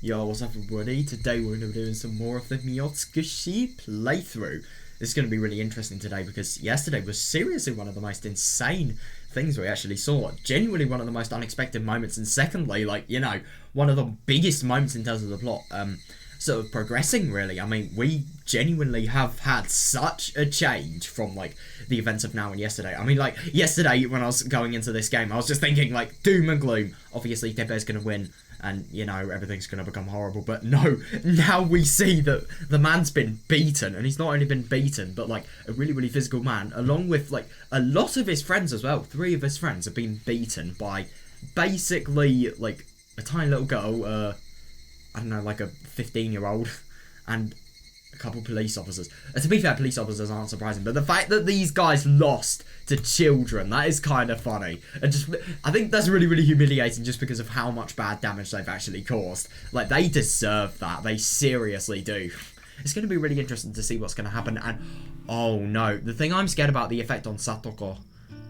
Yo, what's up everybody? Today we're going to be doing some more of the Miotsukushi playthrough. This is going to be really interesting today because yesterday was seriously one of the most insane things we actually saw. Genuinely one of the most unexpected moments, and secondly, like, you know, one of the biggest moments in terms of the plot. Sort of progressing, really. I mean, we genuinely have had such a change from, like, the events of now and yesterday. I mean, like, yesterday when I was going into this game, I was just thinking, like, doom and gloom. Obviously, Tepe's going to win. And, you know, everything's going to become horrible. But no, now we see that the man's been beaten. And he's not only been beaten, but, like, a really, really physical man. Along with, like, a lot of his friends as well. 3 of his friends have been beaten by basically, like, a tiny little girl. I don't know, like a 15-year-old. And a couple police officers. To be fair, police officers aren't surprising. But the fact that these guys lost to children, that is kind of funny. And just, I think that's really, really humiliating just because of how much bad damage they've actually caused. Like, they deserve that. They seriously do. It's going to be really interesting to see what's going to happen. And, oh no, the thing I'm scared about, the effect on Satoko.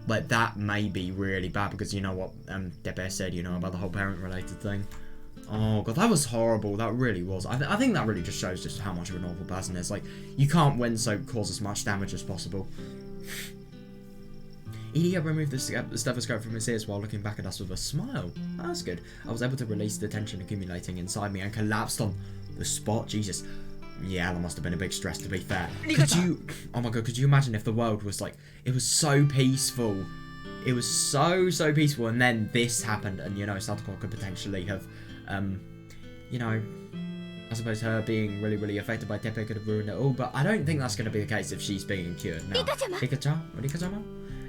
Like, that may be really bad because you know what Tepe said, you know, about the whole parent-related thing. Oh god, that was horrible. That really was. I think that really just shows just how much of an awful person is. Like, you can't win, so cause as much damage as possible. Idiot removed the stethoscope from his ears while looking back at us with a smile. Oh, that's good. I was able to release the tension accumulating inside me and collapsed on the spot. Jesus. Yeah, that must have been a big stress, to be fair. Could you... Oh my god, could you imagine if the world was like... It was so peaceful. It was so peaceful, and then this happened, and, you know, Satoko could potentially have... you know, I suppose her being really, really affected by Tepe could have ruined it all, but I don't think that's going to be the case if she's being cured now. Rika-chan?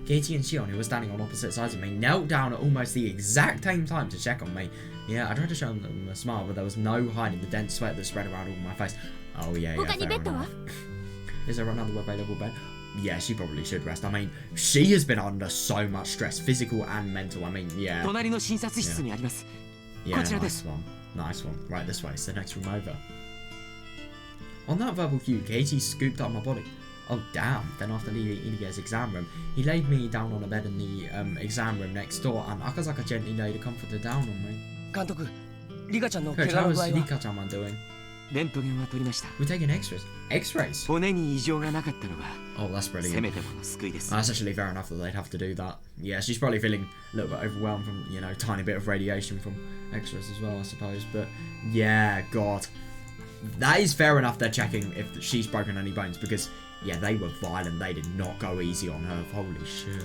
Keiichi and Shion, who were standing on opposite sides of me, knelt down at almost the exact same time to check on me. Yeah, I tried to show them a smile, but there was no hiding the dense sweat that spread around all my face. Oh yeah, fair enough. Is there another available bed? Yeah, she probably should rest. I mean, she has been under so much stress, physical and mental. I mean, yeah. Yeah, nice one. Nice one. Right, this way. It's the next room over. On that verbal cue, Keiichi scooped up my body. Oh, damn. Then after leaving Ilia's exam room, he laid me down on a bed in the exam room next door, and Akazaka gently laid a comforter down on me. Coach, how was Rika-chan doing? We're taking x-rays. X-rays? Oh, that's brilliant. That's actually fair enough that they'd have to do that. Yeah, she's probably feeling a little bit overwhelmed from, you know, tiny bit of radiation from x-rays as well, I suppose. But, yeah, God. That is fair enough they're checking if she's broken any bones, because, yeah, they were violent. They did not go easy on her. Holy shit.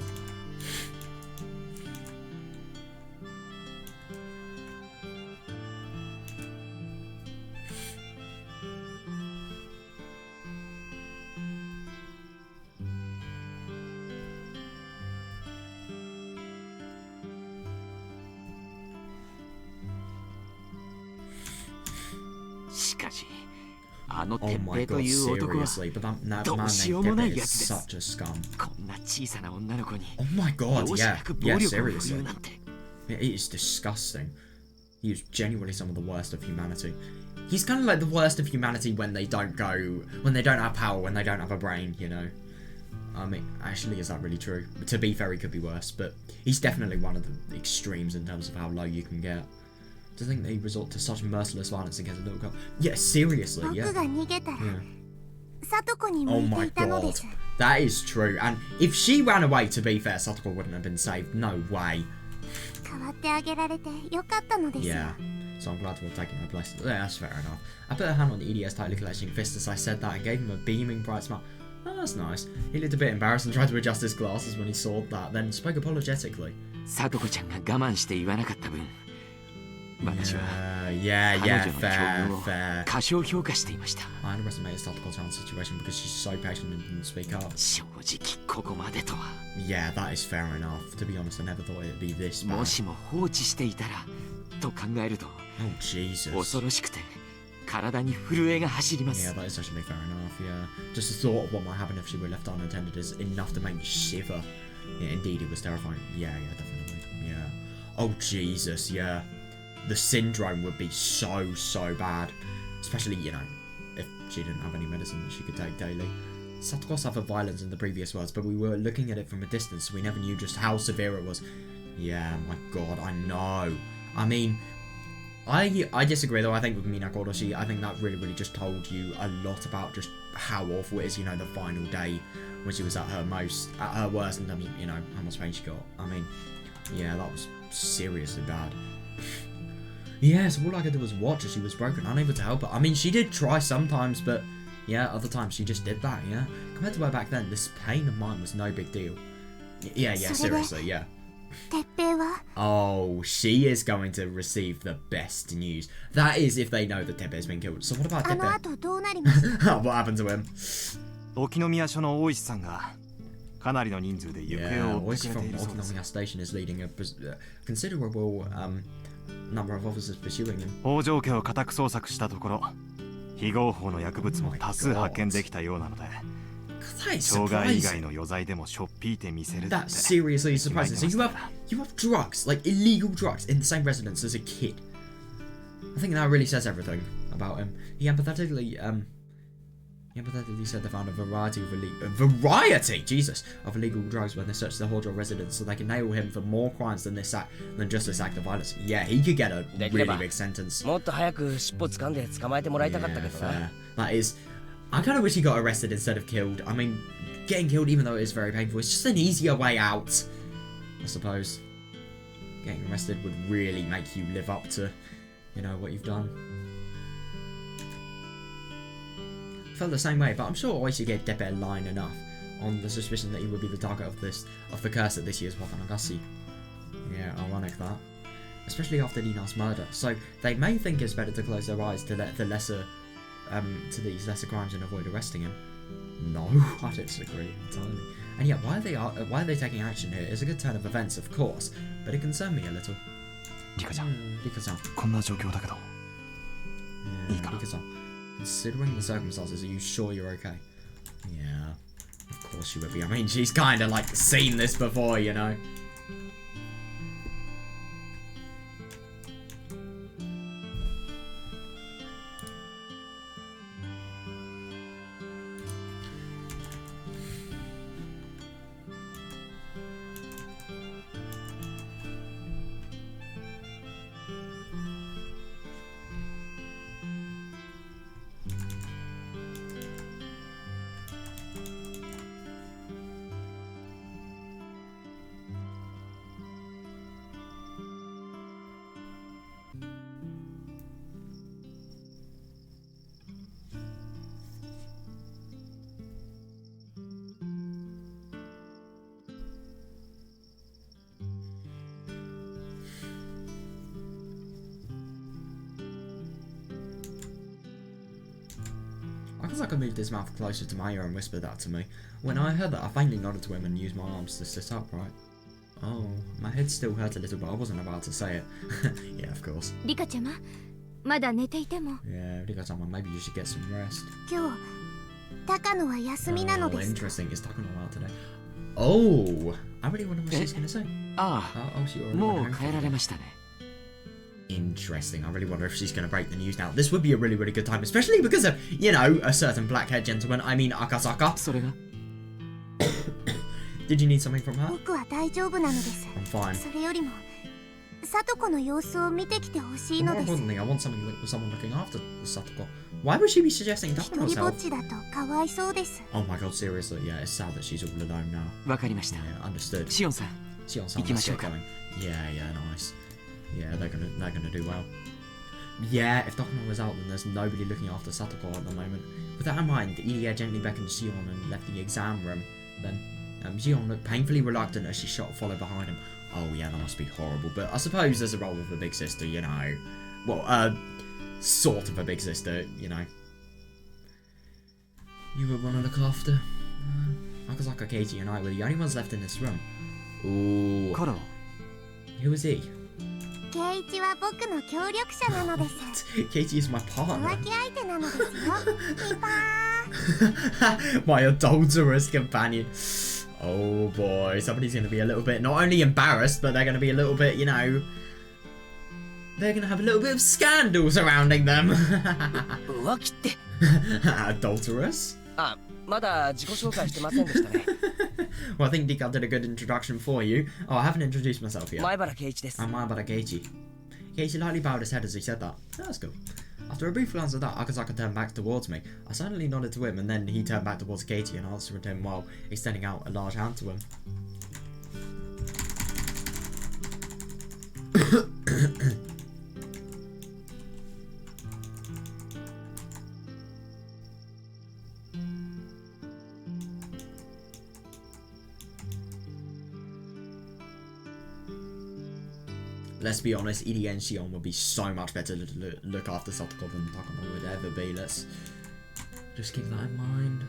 Oh my god, seriously, but that man named Tepe is such a scum. Oh my god, yeah, seriously. Yeah, it is disgusting. He is genuinely some of the worst of humanity. He's kind of like the worst of humanity when they don't have power, when they don't have a brain, you know. I mean, actually, is that really true? To be fair, he could be worse, but he's definitely one of the extremes in terms of how low you can get. To think they resort to such merciless violence against a little girl. Yeah, seriously, yeah. Oh my god. That is true. And if she ran away, to be fair, Satoko wouldn't have been saved. No way. Yeah. So I'm glad to have taken her place. Yeah, that's fair enough. I put her hand on Idia's tightly clutching fist as I said that and gave him a beaming bright smile. Oh, that's nice. He looked a bit embarrassed and tried to adjust his glasses when he saw that, then spoke apologetically. Yeah, fair. I underestimated Satoko-chan's situation because she's so patient and didn't speak up. Yeah, that is fair enough. To be honest, I never thought it'd be this bad. Oh, Jesus. Yeah, that is actually fair enough, yeah. Just the thought of what might happen if she were left unattended is enough to make me shiver. Yeah, indeed, it was terrifying. Yeah, definitely. Yeah. Oh, Jesus, yeah. The syndrome would be so bad. Especially, you know, if she didn't have any medicine that she could take daily. Satoko suffered violence in the previous words, but we were looking at it from a distance, so we never knew just how severe it was. Yeah, my god, I know. I mean, I disagree though. I think with Minakodoshi, I think that really just told you a lot about just how awful it is, you know, the final day when she was at her worst in terms of, you know, how much pain she got. I mean, yeah, that was seriously bad. Yeah, so all I could do was watch as she was broken, unable to help her. I mean, she did try sometimes, but yeah, other times she just did that, yeah? Compared to her back then, this pain of mine was no big deal. Yeah, seriously, yeah. Oh, she is going to receive the best news. That is if they know that Teppei's been killed. So what about Teppei? What happened to him? Yeah, Oishi from Okinomiya Station is leading a considerable number of officers pursuing him. Oh my god. That is surprising. That seriously is surprising. So you have drugs, like illegal drugs, in the same residence as a kid. I think that really says everything about him. He empathetically said they found a variety of illegal drugs when they searched the Hojo residence, so they can nail him for more crimes than just this act of violence. Yeah, he could get a really big sentence. Yeah, that is. I kind of wish he got arrested instead of killed. I mean, getting killed, even though it is very painful, it's just an easier way out, I suppose. Getting arrested would really make you live up to, you know, what you've done. I felt the same way, but I'm sure Oishi gave Teppei a line enough on the suspicion that he would be the target of the curse at this year's Wakanagasi. Yeah, ironic that. Especially after Nina's murder. So they may think it's better to close their eyes to to these lesser crimes and avoid arresting him. No, I disagree entirely. And yet, why are they taking action here? It's a good turn of events, of course, but it concerned me a little. Rika-chan. Yeah, Rika-chan. Considering the circumstances, are you sure you're okay? Yeah, of course she would be. I mean, she's kind of like seen this before, you know. I could move his mouth closer to my ear and whisper that to me. When I heard that, I faintly nodded to him and used my arms to sit upright. Oh, my head still hurt a little, but I wasn't about to say it. Yeah, of course. Yeah, Rika-chan, maybe you should get some rest. Oh, interesting. Is Takano out today? Oh, I really wonder what she's going to say. She already went home. Interesting. I really wonder if she's going to break the news now. This would be a really, really good time, especially because of, you know, a certain black-haired gentleman. I mean, Akasaka. Did you need something from her? I'm fine. More importantly, I want someone looking after Satoko. Why would she be suggesting Takano herself? Oh my god, seriously. Yeah, it's sad that she's all alone now. Yeah, understood. Shion-san, let's get going. Yeah, nice. Yeah, they're gonna do well. Yeah, if Takano was out, then there's nobody looking after Satoko at the moment. With that in mind, Irie gently beckoned Shion and left the exam room. Then, Shion looked painfully reluctant as she followed behind him. Oh yeah, that must be horrible, but I suppose there's a role of a big sister, you know. Well, sort of a big sister, you know. You would want to look after Akasaka, Keiji and I were the only ones left in this room. Ooh. Who is he? Keiji is my partner. My adulterous companion. Oh boy, somebody's going to be a little bit, not only embarrassed, but they're going to be a little bit, you know, they're going to have a little bit of scandal surrounding them. Adulterous? Well, I think Dika did a good introduction for you. Oh, I haven't introduced myself yet. I'm Maibara Keiichi. Casey lightly bowed his head as he said that. That's good. After a brief glance at that, Akazaka turned back towards me. I silently nodded to him, and then he turned back towards Katie and answered him while extending out a large hand to him. Let's be honest, Iri and Shion would be so much better to look after Satoko than Takano would ever be. Let's just keep that in mind.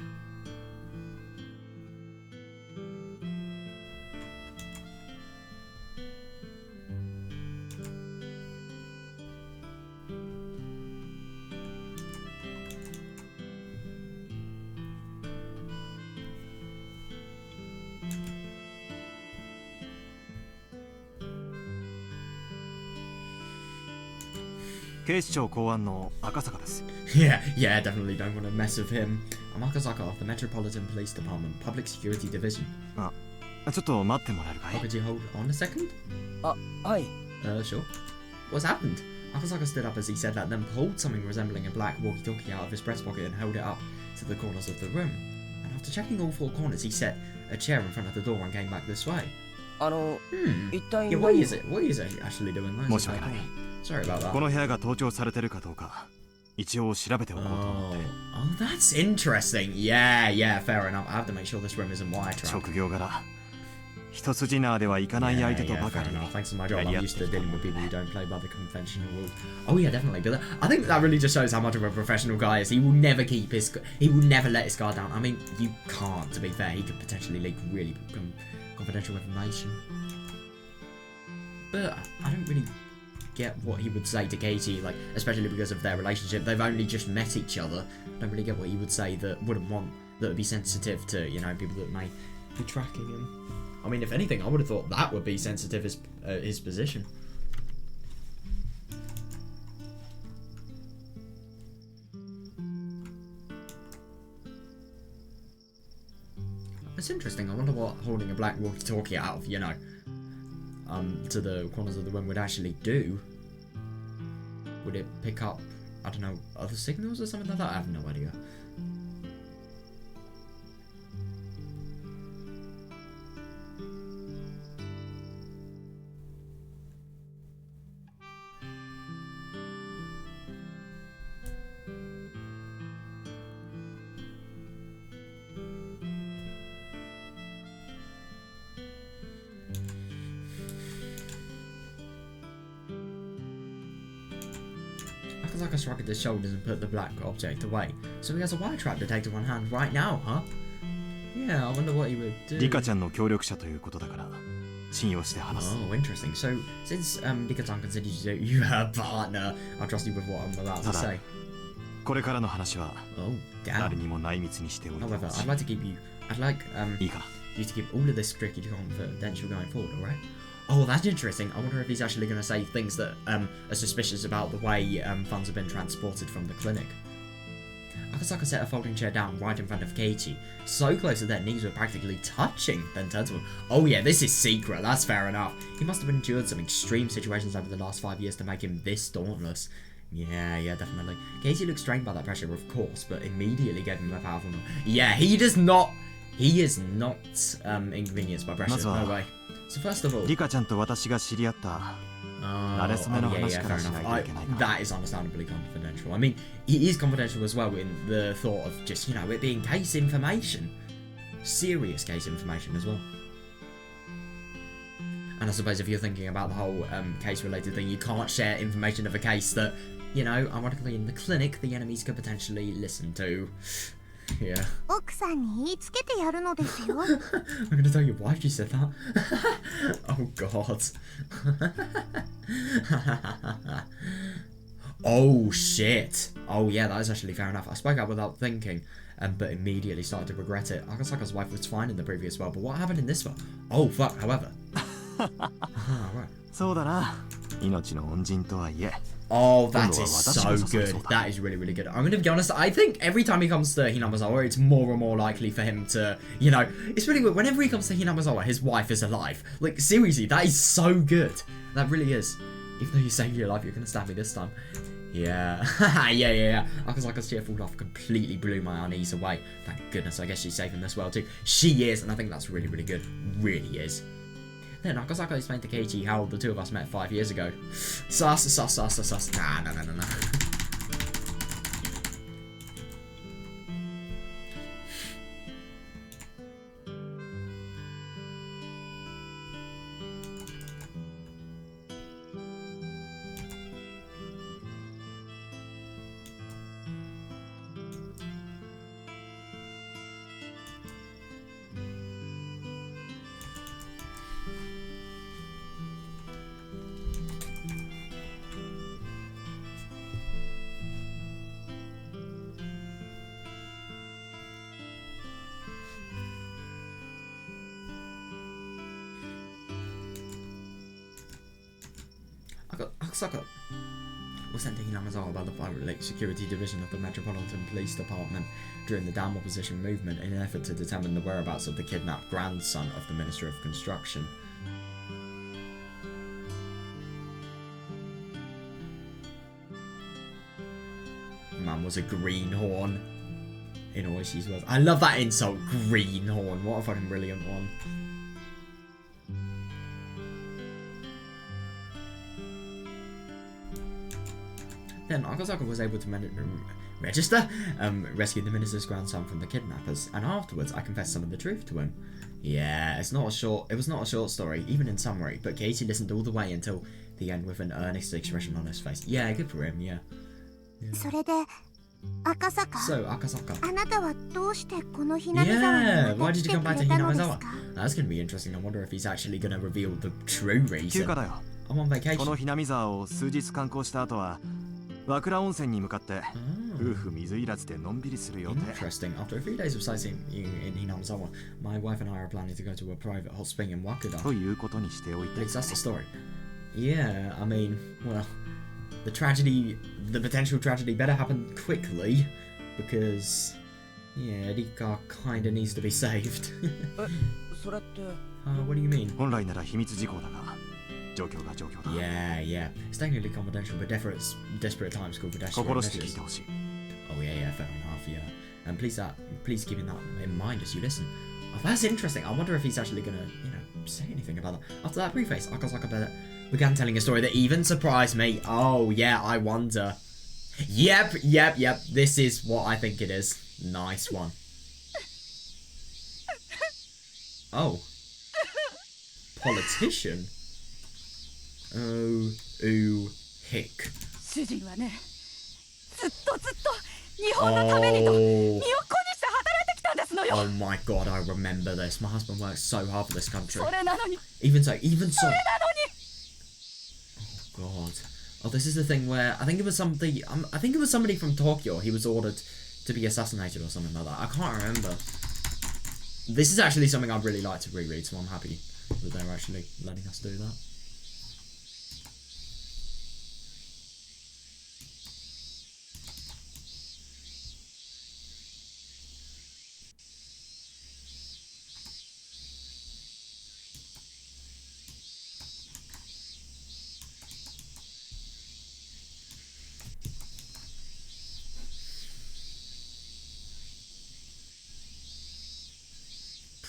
Yeah, definitely don't want to mess with him. I'm Akazaka of the Metropolitan Police Department, Public Security Division. Oh, could you hold on a second? Sure. What's happened? Akazaka stood up as he said that, then pulled something resembling a black walkie-talkie out of his breast pocket and held it up to the corners of the room. And after checking all four corners, he set a chair in front of the door and came back this way. Yeah, what is it? What is it actually doing? Sorry about that. Oh, that's interesting. Yeah, fair enough. I have to make sure this room isn't wire-trapped. Yeah, fair enough. Thanks to my job, I'm used to dealing with people who don't play by the conventional rules. Oh yeah, definitely. But I think that really just shows how much of a professional guy is. He will never let his guard down. I mean, you can't, to be fair. He could potentially leak really confidential information. But I don't really get what he would say to Katie, like, especially because of their relationship. They've only just met each other. I don't really get what he would say that would be sensitive to, you know, people that may be tracking him. I mean, if anything, I would have thought that would be sensitive as his position. It's interesting. I wonder what holding a black walkie-talkie out of, you know, to the corners of the room would actually do. Would it pick up, I don't know, other signals or something like that? I have no idea. Akazaka shrugged his shoulders and put the black object away. So he has a wire trap detector on hand right now, huh? Yeah, I wonder what he would do. Oh, interesting. So, since Rika-chan considers you her partner, I'll trust you with what I'm about to say. Oh, damn. However, I'd like you to keep all of this strictly confidential going forward, alright? Oh, that's interesting. I wonder if he's actually going to say things that are suspicious about the way funds have been transported from the clinic. Akazaka set a folding chair down right in front of Keiichi, so close that their knees were practically touching, then turned to him. Oh yeah, this is secret, that's fair enough. He must have endured some extreme situations over the last 5 years to make him this dauntless. Yeah, definitely. Keiichi looked strained by that pressure, of course, but immediately gave him a powerful... Yeah, he is not inconvenienced by pressure, no way. So first of all... fair enough. That is understandably confidential. I mean, it is confidential as well in the thought of just, you know, it being case information. Serious case information as well. And I suppose if you're thinking about the whole case-related thing, you can't share information of a case that, you know, ironically in the clinic, the enemies could potentially listen to. Yeah. I'm gonna tell your wife you said that. Oh god. Oh shit. Oh yeah, that is actually fair enough. I spoke out without thinking, but immediately started to regret it. Akasaka's wife was fine in the previous world, but what happened in this one? Oh fuck, however. Right. Oh, that is so good. That is really, really good. I'm going to be honest, I think every time he comes to Hinamazawa, it's more and more likely for him to, you know, it's really weird. Whenever he comes to Hinamazawa, his wife is alive. Like, seriously, that is so good. That really is. Even though you saved your life, you're gonna stab me this time. Yeah. yeah. Akasaka's cheerful laugh completely blew my unease away. Thank goodness, I guess she's safe in this world too. She is, and I think that's really, really good. Really is. Then Akasaka explained to Keiichi how the two of us met 5 years ago. Sus. Nah. 赤坂 was sent to Hinamizawa by the Pirate Lake Security Division of the Metropolitan Police Department during the dam opposition movement in an effort to determine the whereabouts of the kidnapped grandson of the Minister of Construction. Man was a greenhorn. In Oishi's words. I love that insult, greenhorn. What a fucking brilliant one. Then Akasaka was able to rescue the minister's grandson from the kidnappers, and afterwards I confessed some of the truth to him. Yeah, it was not a short story, even in summary, but Keiichi listened all the way until the end with an earnest expression on his face. Yeah, good for him, yeah. So, Akasaka. Yeah, why did you come back to Hinamizawa? That's going to be interesting. I wonder if he's actually going to reveal the true reason. I'm on vacation. Interesting. After a few days of sightseeing in Hinamizawa, my wife and I are planning to go to a private hot spring in Wakuda. At least that's the story. Yeah, I mean, well, the potential tragedy better happen quickly, because, yeah, Rika kinda needs to be saved. What do you mean? Yeah. It's technically confidential, but desperate times call for desperate measures. Oh yeah, fair enough, yeah. And please keep that in mind as you listen. Oh, that's interesting. I wonder if he's actually gonna, say anything about that. After that preface, Akasaka began telling a story that even surprised me. Oh yeah, I wonder. Yep. This is what I think it is. Nice one. Oh. Politician? Oh, hick. Oh my god, I remember this. My husband worked so hard for this country. Even so. Oh god. Oh, this is the thing where I think it was somebody from Tokyo. He was ordered to be assassinated or something like that. I can't remember. This is actually something I'd really like to reread, so I'm happy that they're actually letting us do that.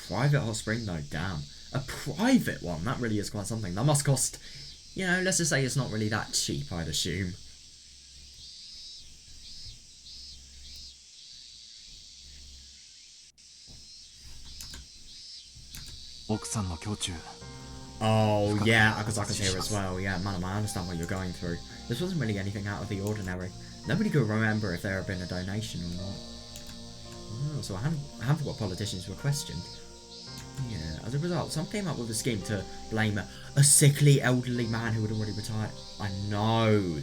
Private hot spring though, damn. A private one? That really is quite something. That must cost, let's just say it's not really that cheap, I'd assume. Oh yeah, Akasaka's here as well. Yeah, man, I understand what you're going through. This wasn't really anything out of the ordinary. Nobody could remember if there had been a donation or not. Oh, so a handful of politicians were questioned. Yeah, as a result, some came up with a scheme to blame a sickly elderly man who had already retired. I know.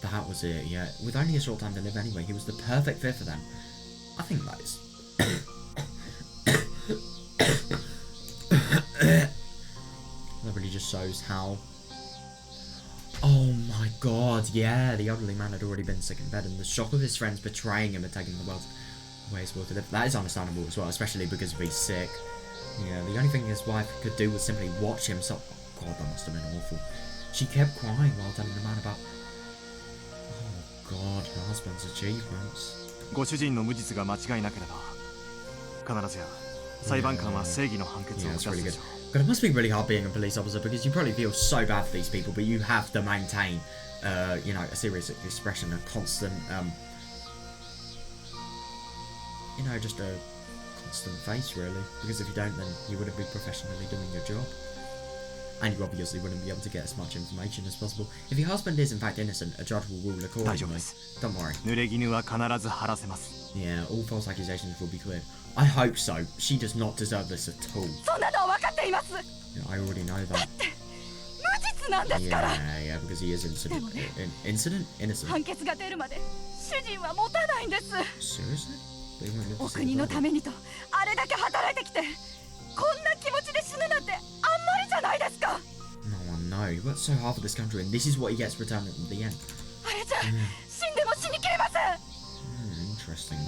That was it, yeah. With only a short time to live anyway, he was the perfect fit for them. I think that is... that really just shows how... Oh my god, yeah, the elderly man had already been sick in bed, and the shock of his friends betraying him and taking the world away his will to live. That is understandable as well, especially because of he's sick. Yeah, the only thing his wife could do was simply watch him. So, God, that must have been awful. She kept crying while telling the man about, oh god, her husband's achievements. ご主人の無実が間違いなければ必ずや裁判官は正義の判決を Yeah, 下 that's す really で good. しょう。 But it must be really hard being a police officer because you probably feel so bad for these people, but you have to maintain, you know, a serious expression, a constant, you know, just a constant face, really. Because if you don't, then you wouldn't be professionally doing your job. And you obviously wouldn't be able to get as much information as possible. If your husband is in fact innocent, a judge will rule accordingly. Don't worry. 濡れ衣は必ず晴らせます。 Yeah, all false accusations will be cleared. I hope so. She does not deserve this at all. そんなのは分かっています。 Yeah, I already know that. 無実なんですから。 Yeah, because he is innocent. Innocent? 判決が出るまで主人は持たないんです。 Seriously? They won't live to お see 国 the の verdict. ためにとあれだけ働いてきて、こんな気持ちで死ぬなんてあんまりじゃないですか。 No, he worked so hard for this country, and this is what he gets returned at the end. あれじゃ、死んでも死にきれません。 Interesting.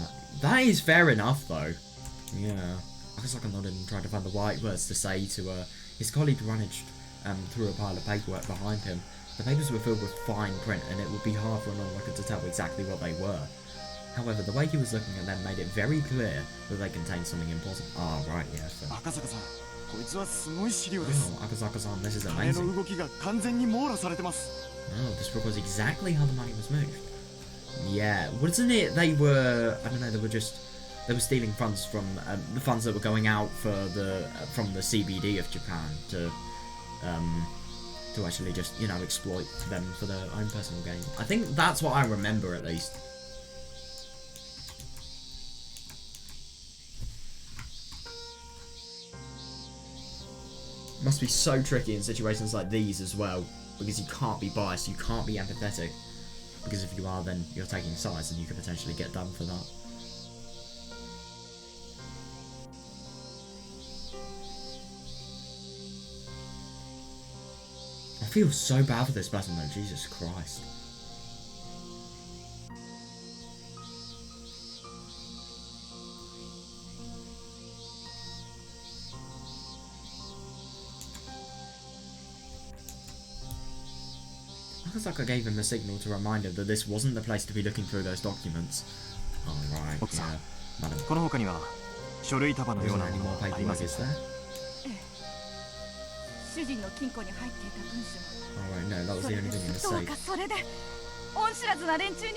That is fair enough, though. Yeah. I guess I can nod and try to find the right words to say to his colleague rummaged through a pile of paperwork behind him. The papers were filled with fine print, and it would be hard for an onlooker to tell exactly what they were. However, the way he was looking at them made it very clear that they contained something important. Ah, right, yeah. So. 赤坂さん、こいつはすごい資料です。 Oh, Akazaka-san, this is 金の amazing. 動きが完全に網羅されてます。 Oh, this records exactly how the money was moved. Yeah, wasn't it? They were, I don't know, they were stealing funds from the funds that were going out for from the CBD of Japan to actually just, you know, exploit them for their own personal gain. I think that's what I remember at least. Must be so tricky in situations like these as well, because you can't be biased, you can't be empathetic, because if you are, then you're taking sides and you could potentially get done for that. I feel so bad for this person though, Jesus Christ. Akasaka gave him a signal to remind him that this wasn't the place to be looking through those documents. Oh, right, yeah. Madam. この他には書類束のよう Wasn't な there any もの more はありま paperwork, せん。 is there? 主人の金庫に入っていた文書。 Oh, right, no, that was そ the れ only で thing in the どう safe. かそれで恩知らずな連中に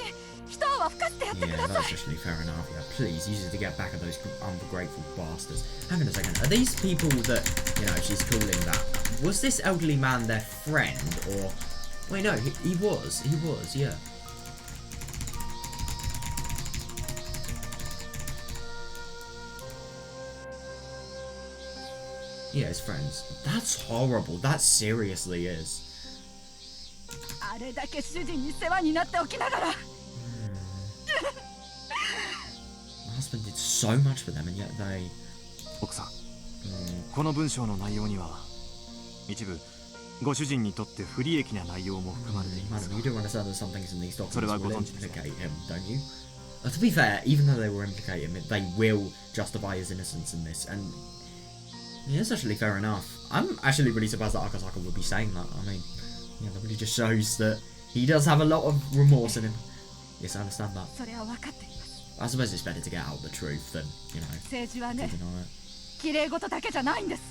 一泡吹かせてやってく Yeah, だ that's さい。 actually fair enough. Yeah, please use it to get back at those ungrateful bastards. Hang on a second. Are these people that, you know, she's calling that? Was this elderly man their friend, or? Wait, no, he was. He was, yeah. Yeah, his friends. That's horrible. That seriously is. あれだけ主人に世話になっておきながら。 My husband did so much for them, and yet they. 奥さん、この文章の内容には一部ご主人にとって不利益な内容も含まれています Madam, が you do understand that some things in these documents それはご will 存知ですね。 implicate him, don't you? To be fair, even though they will implicate him, they will justify his innocence in this, and yeah, it's actually fair enough. I'm actually really surprised that Akasaka would be saying that. I mean, yeah, that really just shows that he does have a lot of remorse in him. Yes, I understand that. それは分かっています。 I suppose it's better to get out the truth than, you know, 政治は to ね、 deny it. 綺麗事だけじゃないんです。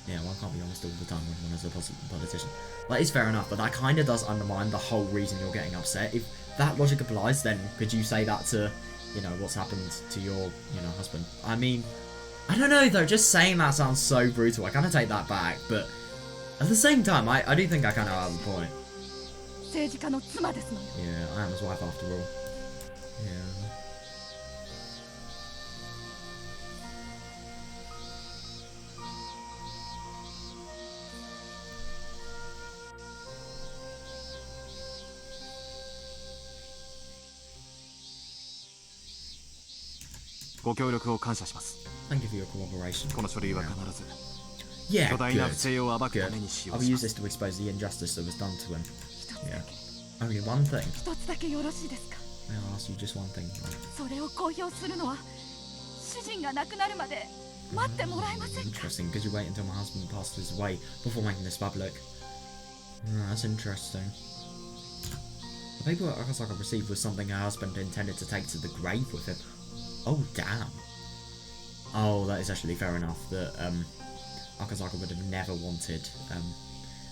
Yeah, one can't be honest all the time when one is a politician. That is fair enough, but that kind of does undermine the whole reason you're getting upset. If that logic applies, then could you say that to, you know, what's happened to your, you know, husband? I mean, I don't know though, just saying that sounds so brutal. I kind of take that back, but at the same time, I do think I kind of have a point. 政治家の妻ですのよ。 Yeah, I am his wife after all. Yeah. Thank you for your cooperation. この書類は必ず Yeah, 巨大な good. 不正を暴くた Good. めに使 I'll 用し use ます this to expose the injustice that was done to him. 一つだ Yeah. け、 Only one thing. 一つだけよろしいですか。 I'll ask you just one thing. それを公表するのは主人が亡くなるまで待ってもらえませんか。 Interesting, because you wait until my husband passes away before making this public. That's interesting. The paper Akasaka received was something her husband intended to take to the grave with him. Oh, damn. Oh, that is actually fair enough. That Akasaka would have never wanted.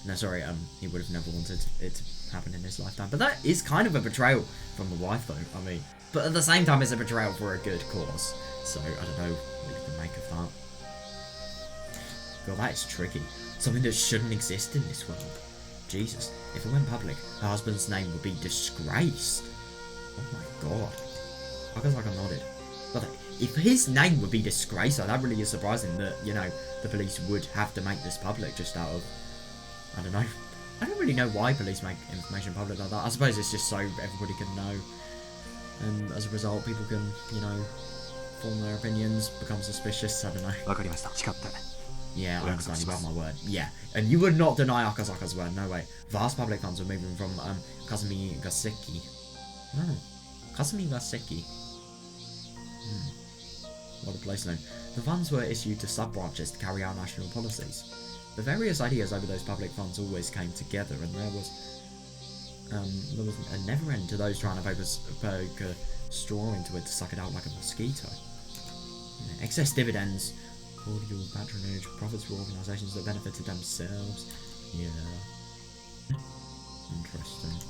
No, sorry. He would have never wanted it to happen in his lifetime. But that is kind of a betrayal from the wife, though. I mean, but at the same time, it's a betrayal for a good cause. So I don't know what you can make of that. God, that is tricky. Something that shouldn't exist in this world. Jesus, if it went public, her husband's name would be disgraced. Oh my god. Akasaka nodded. But if his name would be disgraced, that really is surprising that, you know, the police would have to make this public just out of, I don't know. I don't really know why police make information public like that. I suppose it's just so everybody can know. And as a result, people can, you know, form their opinions, become suspicious, I don't know. Yeah, I understand, you have my word. Yeah, and you would not deny Akasaka's word, no way. Vast public funds were moving from Kazumi Gaseki. No, Kazumi Gaseki. What a place name. The funds were issued to sub-branches to carry out national policies. The various ideas over those public funds always came together, and there was a never end to those trying to poke a straw into it to suck it out like a mosquito. Yeah, excess dividends, cordial patronage, profits for organisations that benefited themselves. Yeah. Interesting.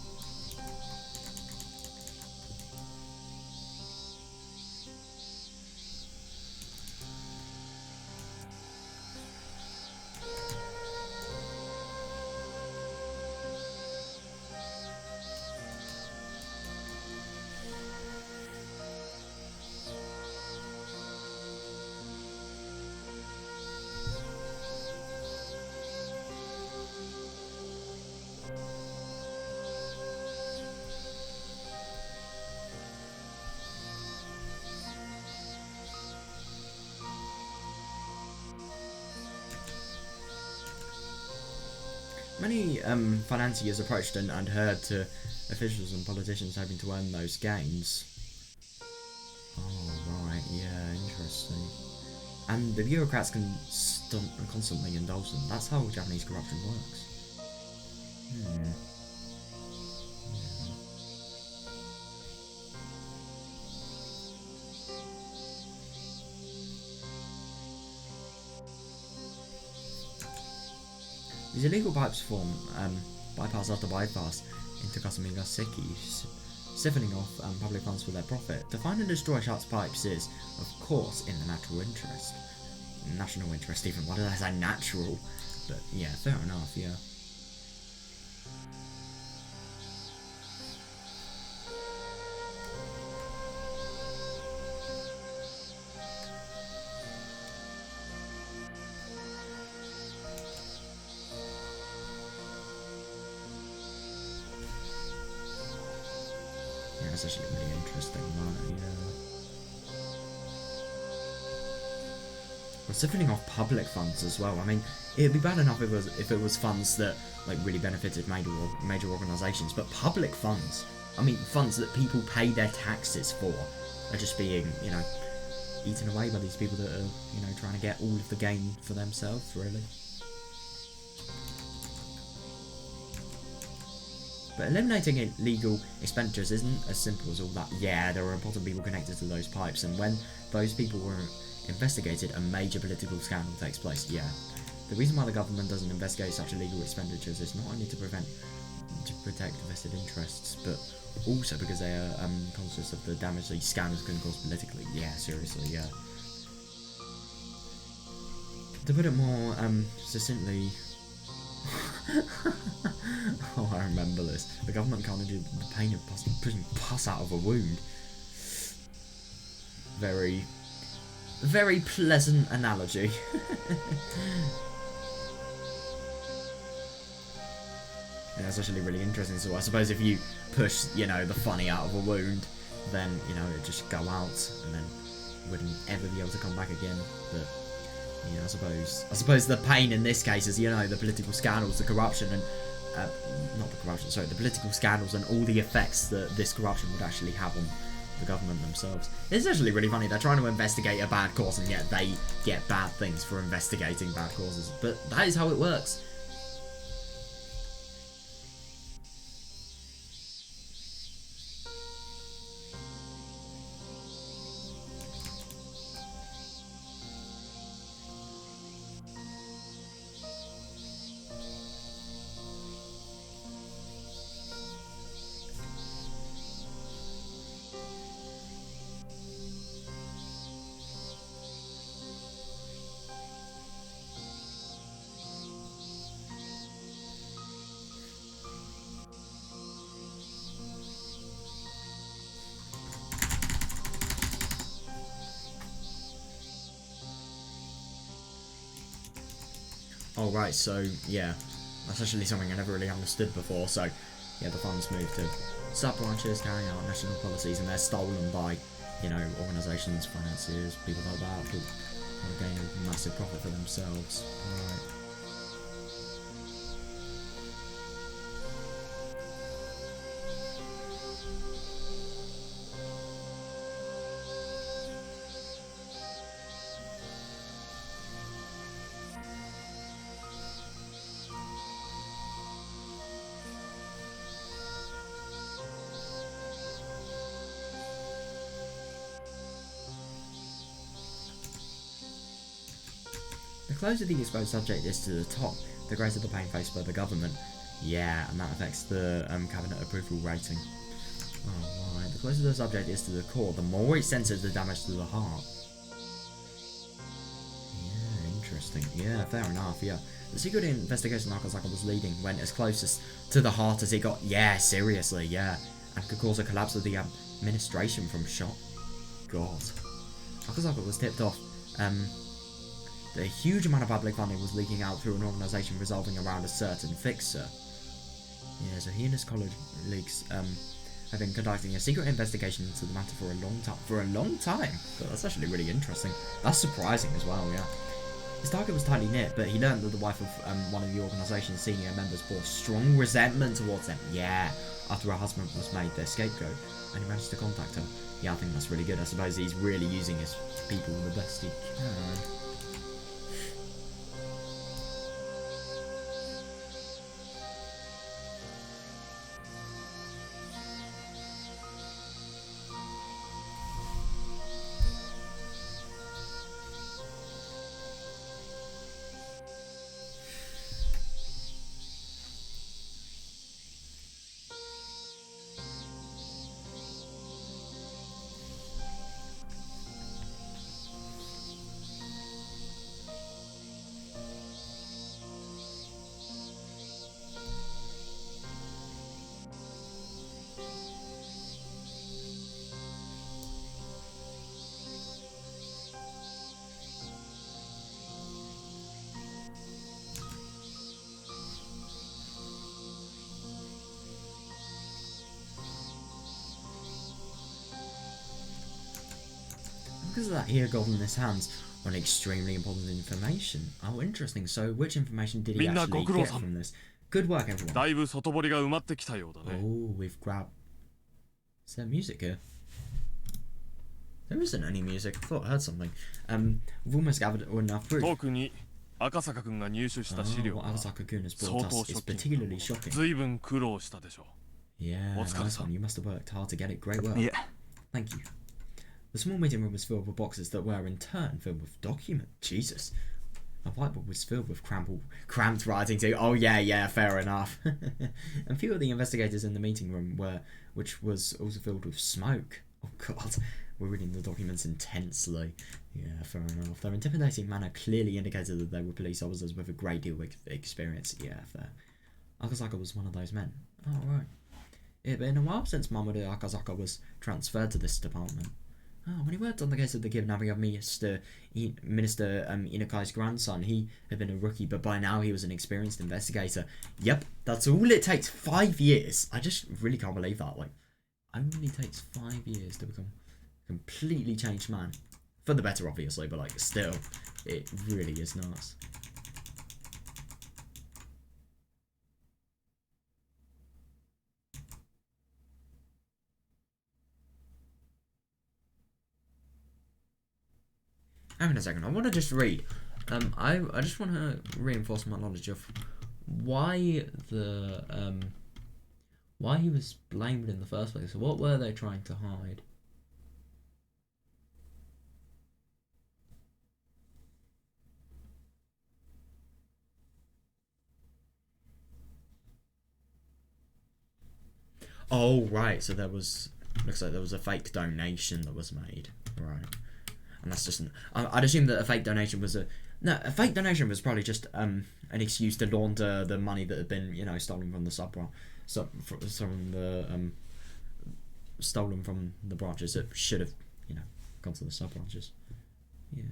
Many financiers approached and heard to officials and politicians hoping to earn those gains. Oh, right, yeah, interesting. And the bureaucrats can constantly indulge them. That's how Japanese corruption works. These illegal pipes form bypass after bypass into Kasumi Gaseki, siphoning off public funds for their profit. To find and destroy such pipes is, of course, in the national interest. National interest even, why did I say natural? But yeah, fair enough, yeah. That's actually really interesting, yeah. We're siphoning off public funds as well. I mean, it'd be bad enough if it was funds that like really benefited major organisations, but public funds, I mean funds that people pay their taxes for, are just being, you know, eaten away by these people that are, you know, trying to get all of the gain for themselves, really. But eliminating illegal expenditures isn't as simple as all that. Yeah, there were important people connected to those pipes, and when those people were investigated, a major political scandal takes place. Yeah. The reason why the government doesn't investigate such illegal expenditures is not only to protect vested interests, but also because they are conscious of the damage these scandals can cause politically. Yeah, seriously, yeah. To put it more succinctly, oh, I remember this. The government can't do the pain of pushing pus out of a wound. Very, very pleasant analogy. Yeah, that's actually really interesting. So I suppose if you push, you know, the funny out of a wound, then, you know, it'd just go out and then wouldn't ever be able to come back again. But yeah, I suppose the pain in this case is, you know, the political scandals, the corruption, and the political scandals and all the effects that this corruption would actually have on the government themselves. It's actually really funny. They're trying to investigate a bad cause, and yet they get bad things for investigating bad causes. But that is how it works. Oh, right, so, yeah. That's actually something I never really understood before, so, yeah, the funds move to sub-branches, carrying out national policies, and they're stolen by, you know, organisations, financiers, people like that, who want to gain a massive profit for themselves. Right. The closer the exposed subject is to the top, the greater the pain faced by the government. Yeah, and that affects the cabinet approval rating. Alright, the closer the subject is to the core, the more it senses the damage to the heart. Yeah, interesting. Yeah, fair enough, yeah. The secret investigation Akasaka was leading went as closest to the heart as it got. Yeah, seriously, yeah. And could cause a collapse of the administration from shock. God. Akasaka was tipped off, the huge amount of public funding was leaking out through an organisation revolving around a certain fixer. Yeah, so he and his colleagues have been conducting a secret investigation into the matter for a long time. For a long time? God, that's actually really interesting. That's surprising as well, yeah. His target was tightly knit, but he learned that the wife of one of the organisation's senior members bore strong resentment towards them. Yeah, after her husband was made their scapegoat, and he managed to contact her. Yeah, I think that's really good. I suppose he's really using his people the best he can. Because of that, he got in his hands on extremely important information. Oh, interesting. So, which information did he actually get from this? Good work, everyone. Oh, we've grabbed... Is there music here? There isn't any music. I thought I heard something. We've almost gathered enough proof. What Akasaka-kun has brought us is particularly shocking. Yeah, nice one. You must have worked hard to get it. Great work. Yeah. Thank you. The small meeting room was filled with boxes that were in turn filled with documents. Jesus. A whiteboard was filled with cramped writing too. Oh yeah, fair enough. And few of the investigators in the meeting room which was also filled with smoke. Oh god, we're reading the documents intensely. Yeah, fair enough. Their intimidating manner clearly indicated that they were police officers with a great deal of experience. Yeah, fair. Akasaka was one of those men. Oh right. It had been a while since Mamoru Akasaka was transferred to this department. Oh, when he worked on the case of the kidnapping of Minister Inokai's grandson, he had been a rookie, but by now he was an experienced investigator. Yep, that's all it takes. 5 years. I just really can't believe that. Like, only takes 5 years to become a completely changed man. For the better, obviously, but like, still, it really is nuts. Hang on a second, I want to just read. I just want to reinforce my knowledge of why why he was blamed in the first place. What were they trying to hide? Oh right, so there was, looks like there was a fake donation that was made, right? And that's just I'd assume that a fake donation was a fake donation was probably just an excuse to launder the money that had been, you know, stolen from the stolen from the branches that should have, you know, gone to the sub branches. Yeah.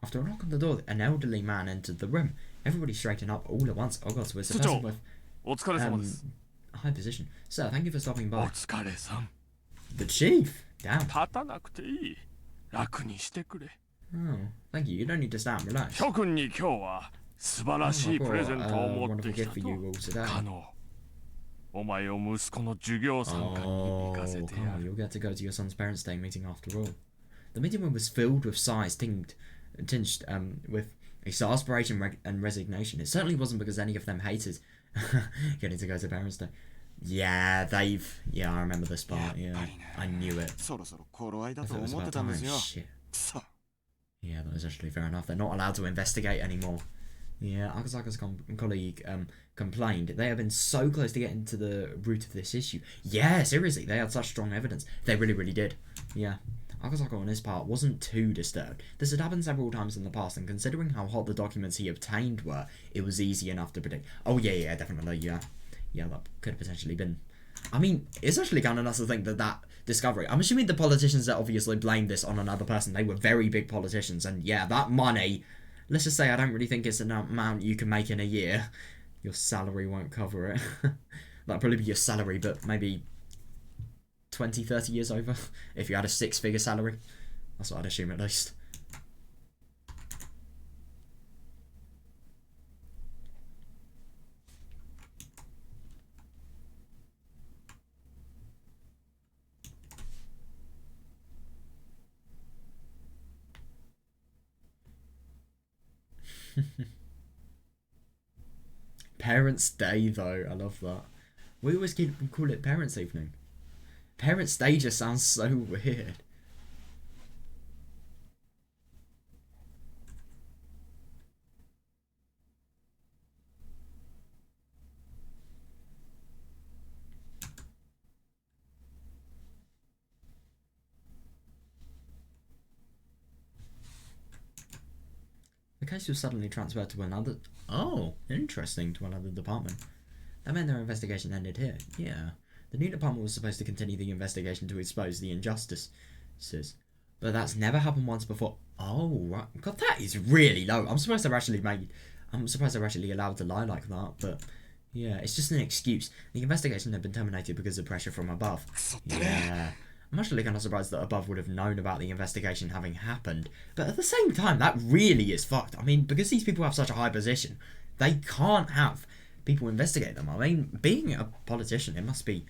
After a knock on the door, an elderly man entered the room. Everybody straightened up all at once. Oh god, so it's a person with お疲れ様です high position. Sir, thank you for stopping お by. 疲れさん The chief! Damn. 立たなくていい楽にしてくれ Oh, thank you. You don't need to stand. Relax. 諸君に今日は素晴らしいプレゼントを持ってきた wonderful gift for you all と today. 可能お前を息子の授業参観に行かせ Oh, て come や on. る You'll get to go to your son's parents' day meeting after all. The meeting room was filled with sighs, tinged with exasperation and resignation. It certainly wasn't because any of them hated getting to go to parents' day. Yeah, yeah, I remember this part. Yeah, I knew it. そろそろ頃合い I だと thought it was 思って about たんです time. よ Shit. くそ Yeah, that was actually fair enough. They're not allowed to investigate anymore. Yeah, Akasaka's colleague complained. They have been so close to getting to the root of this issue. Yeah, seriously, they had such strong evidence. They really, really did. Yeah. Akasaka on his part wasn't too disturbed. This had happened several times in the past, and considering how hot the documents he obtained were, it was easy enough to predict. Oh yeah, definitely, yeah. Yeah, that could have potentially been... I mean, it's actually kind of nuts to think that discovery... I'm assuming the politicians that obviously blamed this on another person, they were very big politicians, and yeah, that money... Let's just say I don't really think it's an amount you can make in a year. Your salary won't cover it. That'd probably be your salary, but maybe 20, 30 years over. If you had a 6-figure salary. That's what I'd assume at least. Parents' Day, though. I love that. We always call it Parents' Evening. Parents' Day just sounds so weird. The case was suddenly transferred to another... Oh, interesting, to another department. That meant their investigation ended here. Yeah. The new department was supposed to continue the investigation to expose the injustices. But that's never happened once before. Oh, right. God, that is really low. I'm surprised they're actually allowed to lie like that, but... Yeah, it's just an excuse. The investigation had been terminated because of pressure from above. Yeah. I'm actually kind of surprised that Above would have known about the investigation having happened. But at the same time, that really is fucked. I mean, because these people have such a high position, they can't have people investigate them. I mean, being a politician, it must be...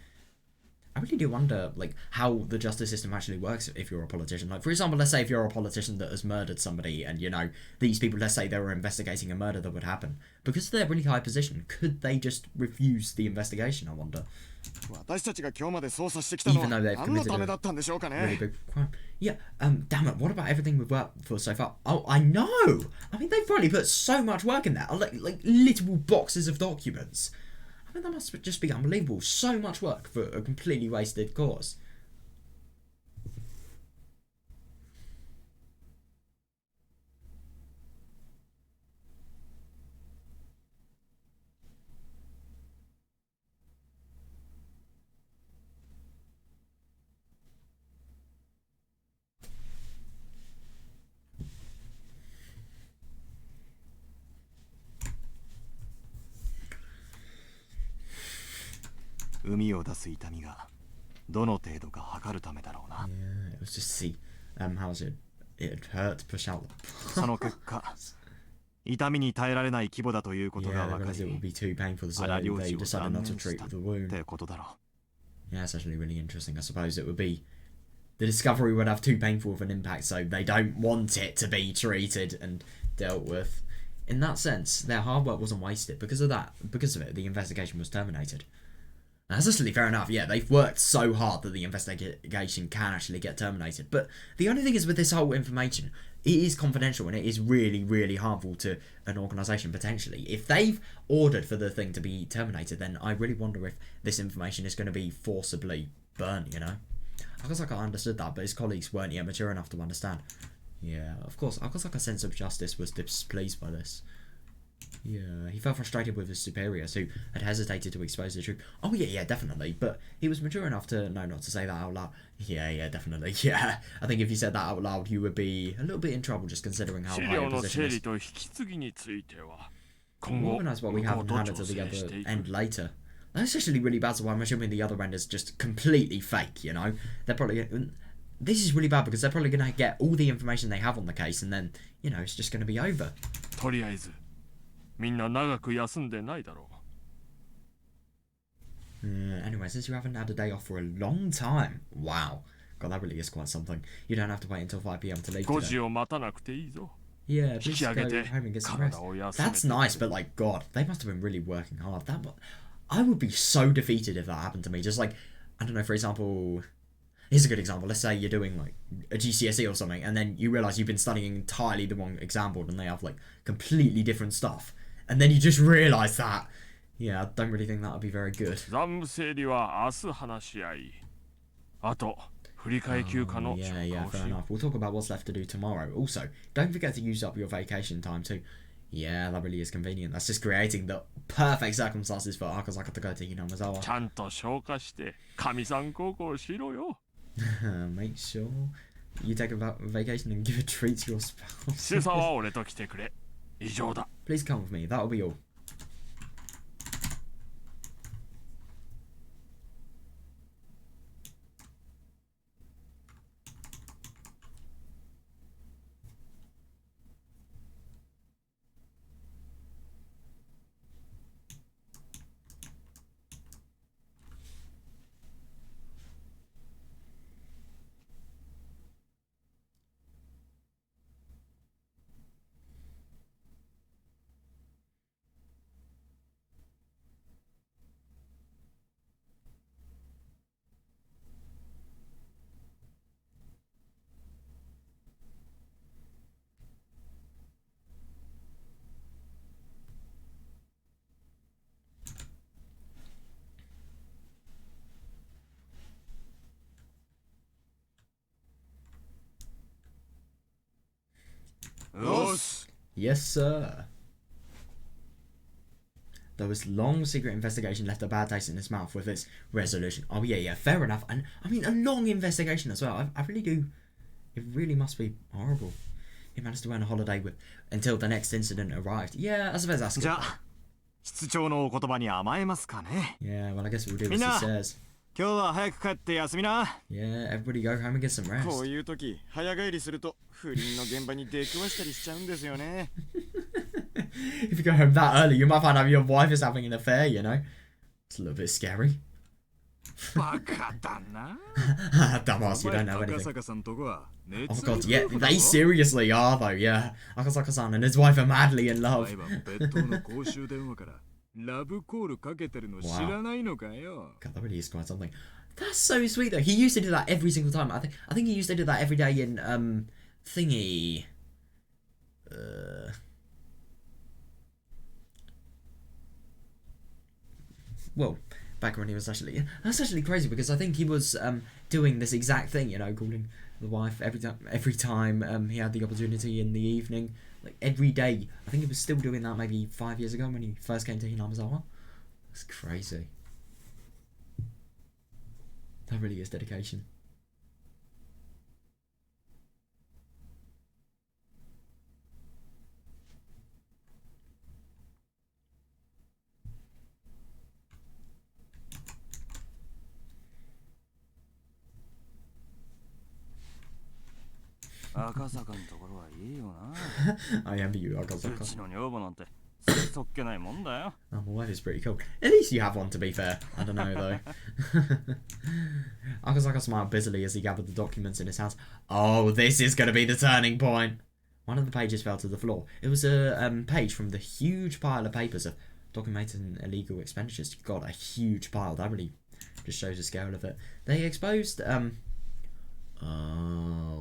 I really do wonder, like, how the justice system actually works if you're a politician. Like, for example, let's say if you're a politician that has murdered somebody and, you know, these people, let's say they were investigating a murder that would happen. Because of their really high position, could they just refuse the investigation, I wonder? Even though they've committed a really big crime. Yeah, damn it, what about everything we've worked for so far? Oh, I know! I mean, they've probably put so much work in there. Like literal boxes of documents. I mean, that must just be unbelievable. So much work for a completely wasted cause. Yeah, it was just to see how it hurt to push out the その結果痛みに耐えられない規模だということが yeah, 分か because it り would be too painful, so 荒療 they 治を decided 断 not 念 to し treat たっ the wound. てことだろ Yeah, that's actually really interesting. I suppose it would be... The discovery would have too painful of an impact, so they don't want it to be treated and dealt with. In that sense, their hard work wasn't wasted. Because of it, the investigation was terminated. That's actually fair enough. Yeah, they've worked so hard that the investigation can actually get terminated. But the only thing is with this whole information, it is confidential and it is really, really harmful to an organisation potentially. If they've ordered for the thing to be terminated, then I really wonder if this information is going to be forcibly burnt, you know? Akasaka understood that, but his colleagues weren't yet mature enough to understand. Yeah, of course, Akasaka's sense of justice was displeased by this. Yeah, he felt frustrated with his superiors who had hesitated to expose the truth. Oh, yeah, definitely. But he was mature enough to know not to say that out loud. Yeah, definitely. Yeah, I think if you said that out loud, you would be a little bit in trouble just considering how 資 high 料 your の position 整理 is. と引き継ぎについては We'll 今後 organise what 向 we こ have う and と hand it 調 to the 整 other していく end later. That's actually really bad, so I'm assuming the other end is just completely fake, you know? They're probably... This is really bad because they're probably going to get all the information they have on the case and then, you know, it's just going to be over. とりあえずみんな長く休んでないだろう Anyway, since you haven't had a day off for a long time, wow. God, that really is quite something. You don't have to wait until 5 p.m. to leave 5 today. 時を待たなくていいぞ Yeah, please go 引き上げて home and get some rest. 体を休め That's て nice, but like, God, they must have been really working hard. I would be so defeated if that happened to me. Just like, I don't know, for example... Here's a good example. Let's say you're doing like a GCSE or something, and then you realise you've been studying entirely the wrong exam board, and they have like completely different stuff, and then you just realise that. Yeah, I don't really think that would be very good. 残務整理は明日話し合いあと振り替え休暇の Yeah, 消化を fair し enough. We'll talk about what's left to do tomorrow. Also, don't forget to use up your vacation time too. Yeah, that really is convenient. That's just creating the perfect circumstances for Akazaka to go to ち Hinamazawa. ゃんと消化して神さん孝行しろよ Make sure you take a vacation and give a treat to your 主 spouse. 査は俺と来てくれ以上だ Please come with me. That'll be all. Yes, sir. Though his long secret investigation left a bad taste in his mouth with its resolution. Oh, yeah, fair enough. And, I mean, a long investigation as well. I really do... It really must be horrible. He managed to earn a holiday until the next incident arrived. Yeah, I suppose that's good. じゃあ室長のお言葉に甘えますかね Yeah, well, I guess we'll do as he says. 今日は早く帰って休みな Yeah, everybody go home and get some rest. こういう時早帰りすると不倫の現場に出くわしたりしちゃうんですよね If you go home that early, you might find out your wife is having an affair, you know? It's a little bit scary. バカだな Dumbass, you don't know 赤 anything. 坂さんとこは Oh god, yeah, they seriously are though, yeah. Akasaka-san and his wife are madly in love. 毎晩別棟の公衆電話からラブコールかけてるの知らないのかよ God, that really is quite something. That's so sweet though. He used to do that every single time. I think he used to do that every day in thingy. Well, back when he was actually... That's actually crazy because I think he was doing this exact thing, you know, calling the wife every time he had the opportunity in the evening. Like, every day. I think he was still doing that maybe 5 years ago when he first came to Hinamazawa. That's crazy. That really is dedication. I envy you, Akasaka. ちの女房なんてそっけないもんだよ Oh, my wife is pretty cool. At least you have one, to be fair. I don't know, though. Akasaka smiled busily as he gathered the documents in his hands. Oh, this is going to be the turning point. One of the pages fell to the floor. It was a page from the huge pile of papers of documenting illegal expenditures. God, a huge pile. That really just shows the scale of it. They exposed...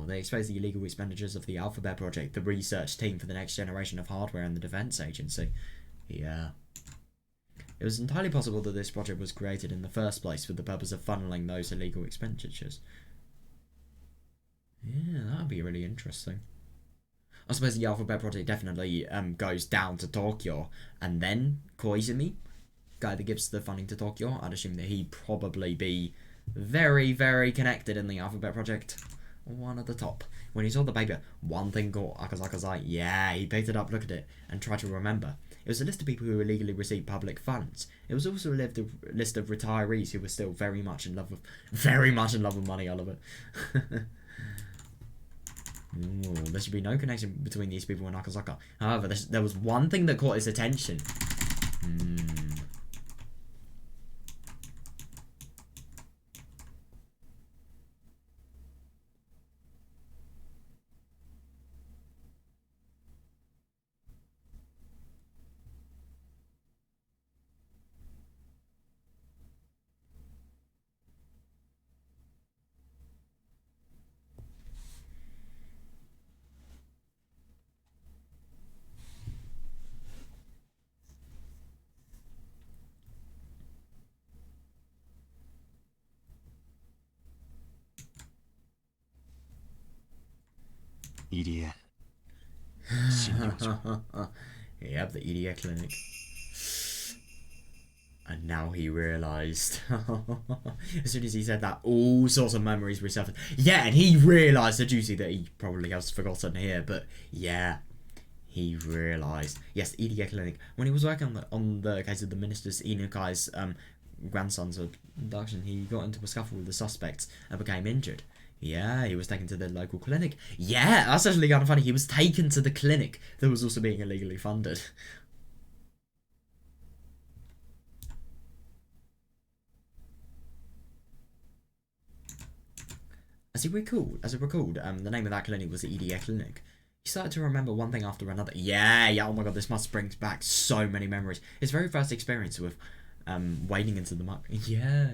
they exposed the illegal expenditures of the Alphabet Project, the research team for the next generation of hardware and the Defense Agency. Yeah. It was entirely possible that this project was created in the first place for the purpose of funneling those illegal expenditures. Yeah, that would be really interesting. I suppose the Alphabet Project definitely goes down to Tokyo, and then Koizumi, guy that gives the funding to Tokyo, I'd assume that he'd probably be very, very connected in the Alphabet Project. One at the top. When he saw the paper, one thing caught Akazaka's eye. Yeah, he picked it up, looked at it, and tried to remember. It was a list of people who illegally received public funds. It was also a list of retirees who were still very much in love with money. I love it. Ooh, there should be no connection between these people and Akazaka. However, there was one thing that caught his attention. EDA. Yep, the EDA clinic. And now he realised. As soon as he said that, all sorts of memories resurfaced. Yeah, and he realised the duty that he probably has forgotten here. But yeah, he realised. Yes, EDA clinic. When he was working on the case of the minister's Inukai's grandson's abduction, he got into a scuffle with the suspects and became injured. Yeah, he was taken to the local clinic. Yeah, that's actually kind of funny. He was taken to the clinic that was also being illegally funded. As he recalled, the name of that clinic was the EDA clinic. He started to remember one thing after another. Yeah, oh my god, this must bring back so many memories. His very first experience with wading into the mud. Yeah.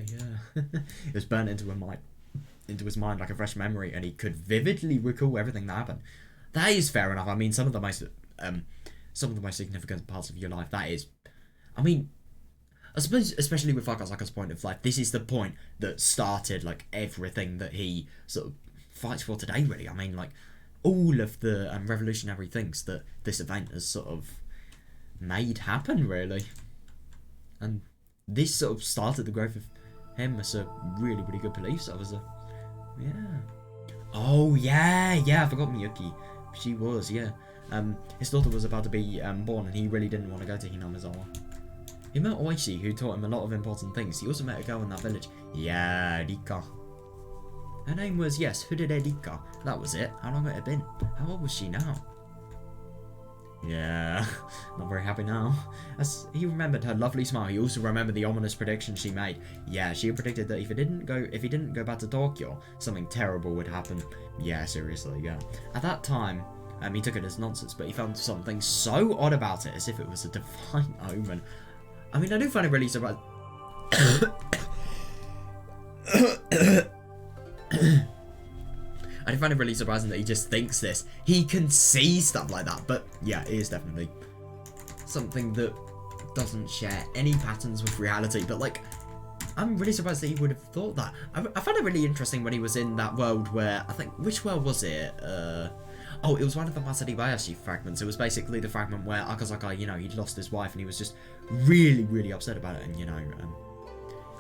It was burnt into his mind like a fresh memory, and he could vividly recall everything that happened. That is fair enough. I mean, some of the most significant parts of your life. That is, I mean, I suppose, especially with Akazaka's point of life, this is the point that started like everything that he sort of fights for today. Really, I mean, like all of the revolutionary things that this event has sort of made happen, really, and this sort of started the growth of him as a really, really good police officer. Yeah. Oh, yeah, I forgot Miyuki. She was, yeah. His daughter was about to be born, and he really didn't want to go to Hinamizawa. He met Oishi, who taught him a lot of important things. He also met a girl in that village. Yeah, Rika. Her name was, yes, Hudere Rika. That was it. How long had it been? How old was she now? Yeah, not very happy now. As he remembered her lovely smile, he also remembered the ominous prediction she made. Yeah, she predicted that if he didn't go back to Tokyo, something terrible would happen. Yeah, seriously, yeah. At that time, he took it as nonsense, but he found something so odd about it, as if it was a divine omen. I mean, I do find it really surprising. I find it really surprising that he just thinks this. He can see stuff like that, but yeah, it is definitely something that doesn't share any patterns with reality. But like, I'm really surprised that he would have thought that. I found it really interesting when he was in that world where, I think, which world was it? Oh, it was one of the Masaribayashi fragments. It was basically the fragment where Akazaka, you know, he'd lost his wife and he was just really, really upset about it. And, you know,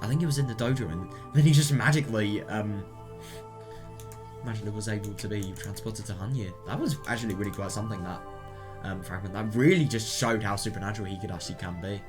I think he was in the dojo and then he just magically was able to be transported to Hanya. That was actually really quite something, that fragment. That really just showed how supernatural Higurashi can be.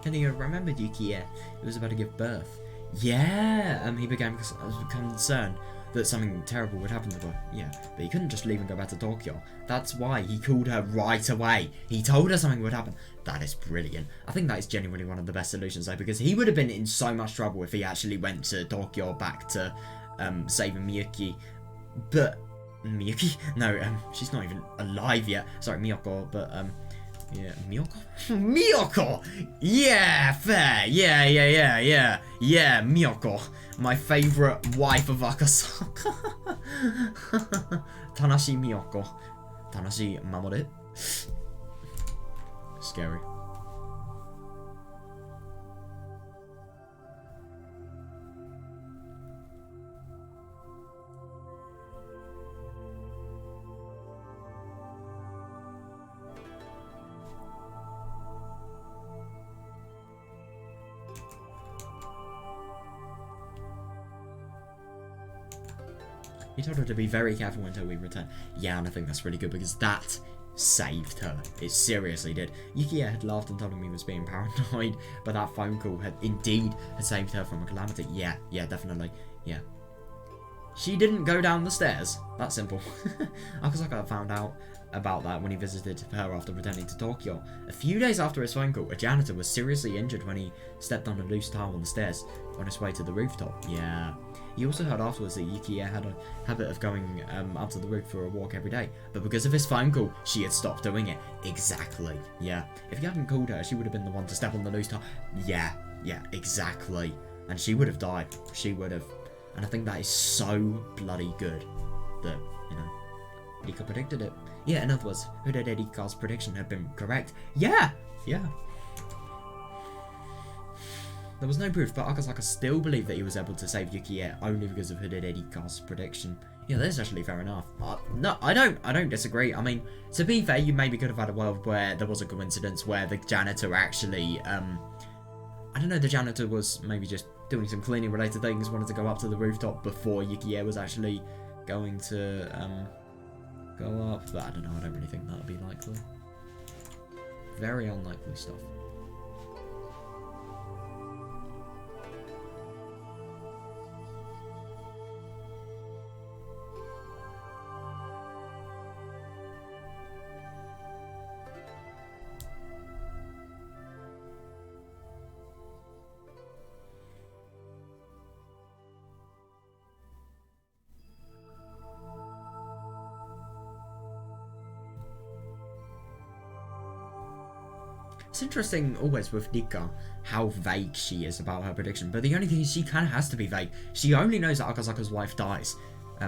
And he remembered Yukiya, who was about to give birth. Yeah, he became concerned that something terrible would happen to her. Yeah, but he couldn't just leave and go back to Tokyo. That's why he called her right away. He told her something would happen. That is brilliant. I think that is genuinely one of the best solutions though, because he would have been in so much trouble if he actually went to Tokyo back to saving Miyuki. But Miyuki? No, she's not even alive yet. Sorry, Miyoko, but yeah, Miyoko? Miyoko! Yeah, fair. Yeah, Miyoko. My favourite wife of Akasaka. Tanashi Miyoko. Tanashi Mamoru. Scary. He told her to be very careful until we return. Yeah, and I think that's really good because that saved her. It seriously did. Yukiya had laughed and told him he was being paranoid, but that phone call had saved her from a calamity. Yeah, definitely. Yeah. She didn't go down the stairs. That's simple. Akasaka found out about that when he visited her after returning to Tokyo. A few days after his phone call, a janitor was seriously injured when he stepped on a loose tile on the stairs on his way to the rooftop. Yeah. He also heard afterwards that Yukiya had a habit of going up to the roof for a walk every day, but because of his phone call, she had stopped doing it. Exactly. Yeah. If he hadn't called her, she would have been the one to step on the loose tile. Yeah, exactly. And she would have died. She would have. And I think that is so bloody good that, you know, Rika predicted it. Yeah, in other words, Hidede Rika's prediction had been correct. Yeah. There was no proof, but Akasaka still believed that he was able to save Yukiya only because of Hidede Rika's prediction. Yeah, that's actually fair enough. No, I don't disagree. I mean, to be fair, you maybe could have had a world where there was a coincidence where the janitor actually, I don't know, the janitor was maybe just doing some cleaning related things, wanted to go up to the rooftop before Yukiya was actually going to go up, but I don't know, I don't really think that would be likely. Very unlikely stuff. It's interesting always with Rika how vague she is about her prediction, but the only thing is she kind of has to be vague. She only knows that Akasaka's wife dies.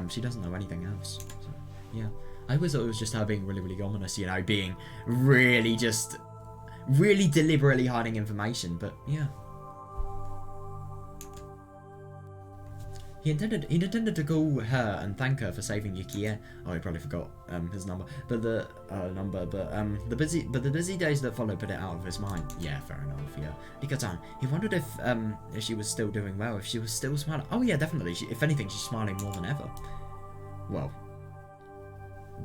She doesn't know anything else. So, yeah. I always thought it was just her being really, really ominous, you know, being really deliberately hiding information, but yeah. He intended to call her and thank her for saving Yukiya. Oh, he probably forgot his number. But the busy days that followed put it out of his mind. Yeah, fair enough. Yeah. Rika-chan, he wondered if she was still doing well, if she was still smiling. Oh yeah, definitely. If anything, she's smiling more than ever. Well,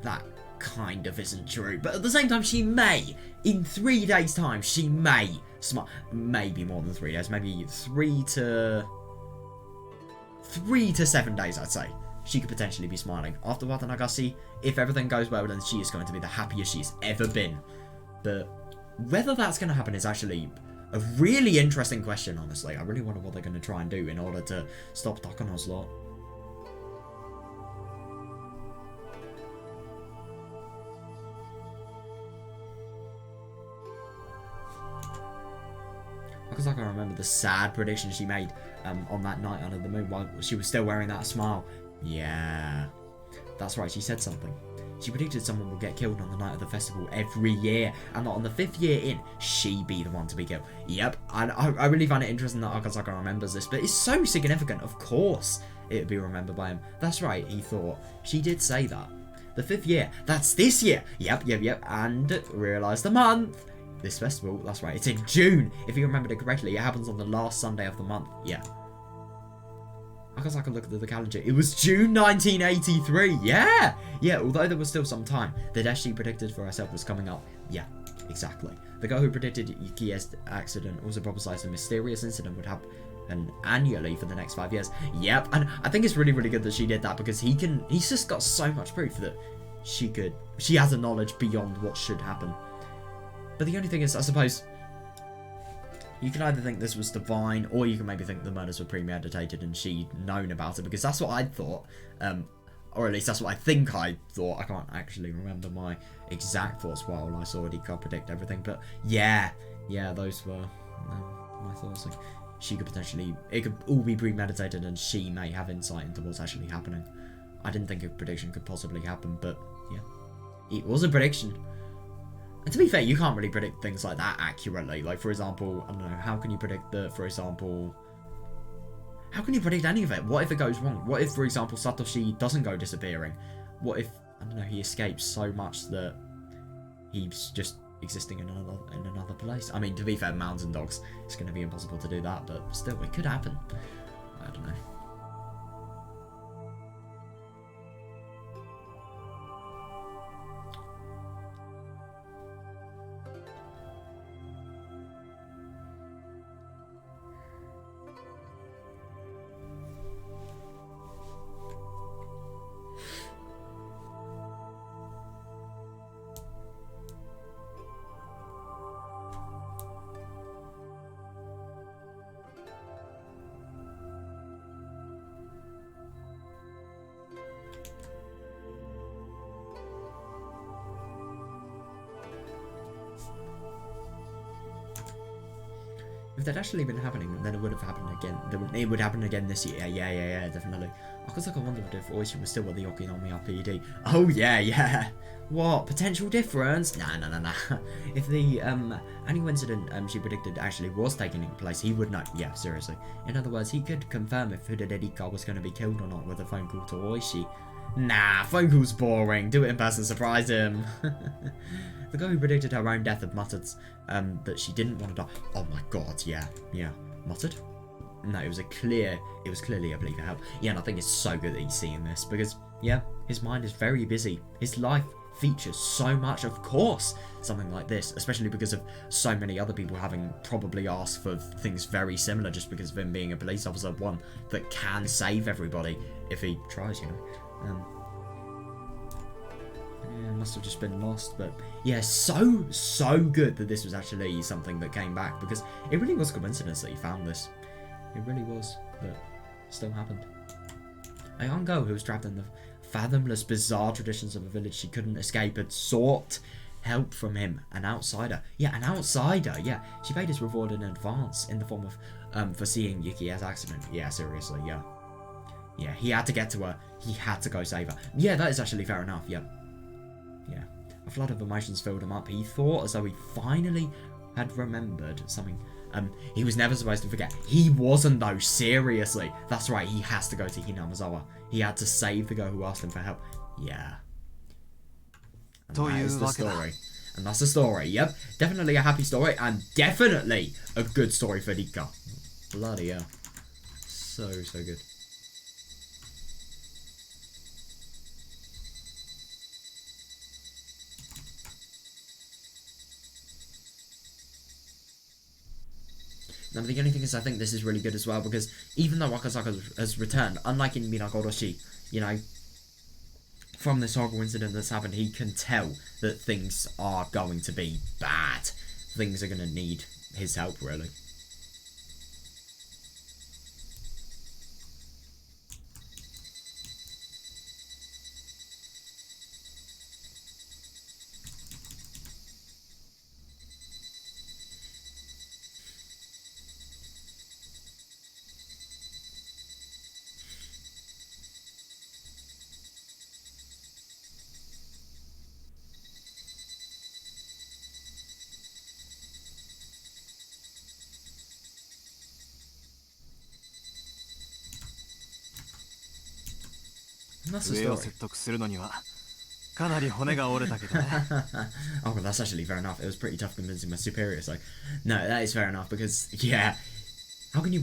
that kind of isn't true. But at the same time, she may, in 3 days' time, she may smile. Maybe more than 3 days. Maybe 3 to 7 days, I'd say. She could potentially be smiling. After Watanagasi, if everything goes well, then she is going to be the happiest she's ever been. But whether that's going to happen is actually a really interesting question, honestly. I really wonder what they're going to try and do in order to stop Takano's lot. Because I can remember the sad prediction she made on that night under the moon while she was still wearing that smile. Yeah, that's right, she said something. She predicted someone will get killed on the night of the festival every year, and that on the 5th year in, she be the one to be killed. Yep, I really find it interesting that Akasaka remembers this, but it's so significant. Of course it would be remembered by him. That's right, he thought. She did say that. The 5th year, that's this year. Yep, and realise the month. This festival, that's right, it's in June. If you remembered it correctly, it happens on the last Sunday of the month. Yeah. Akasaka looked at the calendar. It was June 1983. Yeah, although there was still some time. The death she predicted for herself was coming up. Yeah, exactly. The girl who predicted Yukiya's accident also prophesied a mysterious incident would and annually for the next 5 years. Yep, and I think it's really, really good that she did that, because he's just got so much proof that she has a knowledge beyond what should happen. But the only thing is, I suppose, you can either think this was divine, or you can maybe think the murders were premeditated and she'd known about it, because that's what I thought, or at least that's what I think I thought. I can't actually remember my exact thoughts while I saw Hidika predict everything, but yeah, those were my thoughts. Like, she could potentially, it could all be premeditated and she may have insight into what's actually happening. I didn't think a prediction could possibly happen, but yeah, it was a prediction. And to be fair, you can't really predict things like that accurately. Like, for example, I don't know, how can you predict for example, how can you predict any of it? What if it goes wrong? What if, for example, Satoshi doesn't go disappearing? What if, I don't know, he escapes so much that he's just existing in another place? I mean, to be fair, Mountain Dogs, it's going to be impossible to do that, but still, it could happen. I don't know. If that actually been happening, then it would have happened again. It would happen again this year. Yeah, definitely. Because I wondered if Oishi was still with the Okinomi RPG. Oh yeah. What? Potential difference? Nah. If the annual incident she predicted actually was taking place, he would know. Yeah, seriously. In other words, he could confirm if Hideka was going to be killed or not with a phone call to Oishi. Nah, phone call's boring. Do it in person, surprise him. The girl who predicted her own death had muttered that she didn't want to die. Oh my god, yeah. Muttered? No, it was clearly a plea for help. Yeah, and I think it's so good that he's seeing this, because, yeah, his mind is very busy. His life features so much, of course, something like this, especially because of so many other people having probably asked for things very similar just because of him being a police officer, one that can save everybody if he tries, you know. Yeah, must have just been lost, but yeah, so good that this was actually something that came back, because it really was a coincidence that he found this. It really was, but it still happened. A young girl who was trapped in the fathomless, bizarre traditions of a village she couldn't escape had sought help from him, an outsider. Yeah, an outsider, yeah. She paid his reward in advance in the form of foreseeing Yuki's accident. Yeah, seriously, yeah. Yeah, he had to get to her. He had to go save her. Yeah, that is actually fair enough, yeah. Yeah. A flood of emotions filled him up. He thought as though he finally had remembered something he was never supposed to forget. He wasn't, though, seriously. That's right, he has to go to Hinamizawa. He had to save the girl who asked him for help. Yeah. And that is the story. And that's the story, yep. Definitely a happy story, and definitely a good story for Rika. Bloody hell. So good. Now, the only thing is, I think this is really good as well, because even though Akasaka has returned, unlike in Minagoroshi, you know, from this horrible incident that's happened, he can tell that things are going to be bad. Things are going to need his help, really. That's the story. Oh, well, that's actually fair enough. It was pretty tough convincing my superiors. Like, no, that is fair enough, because, yeah, how can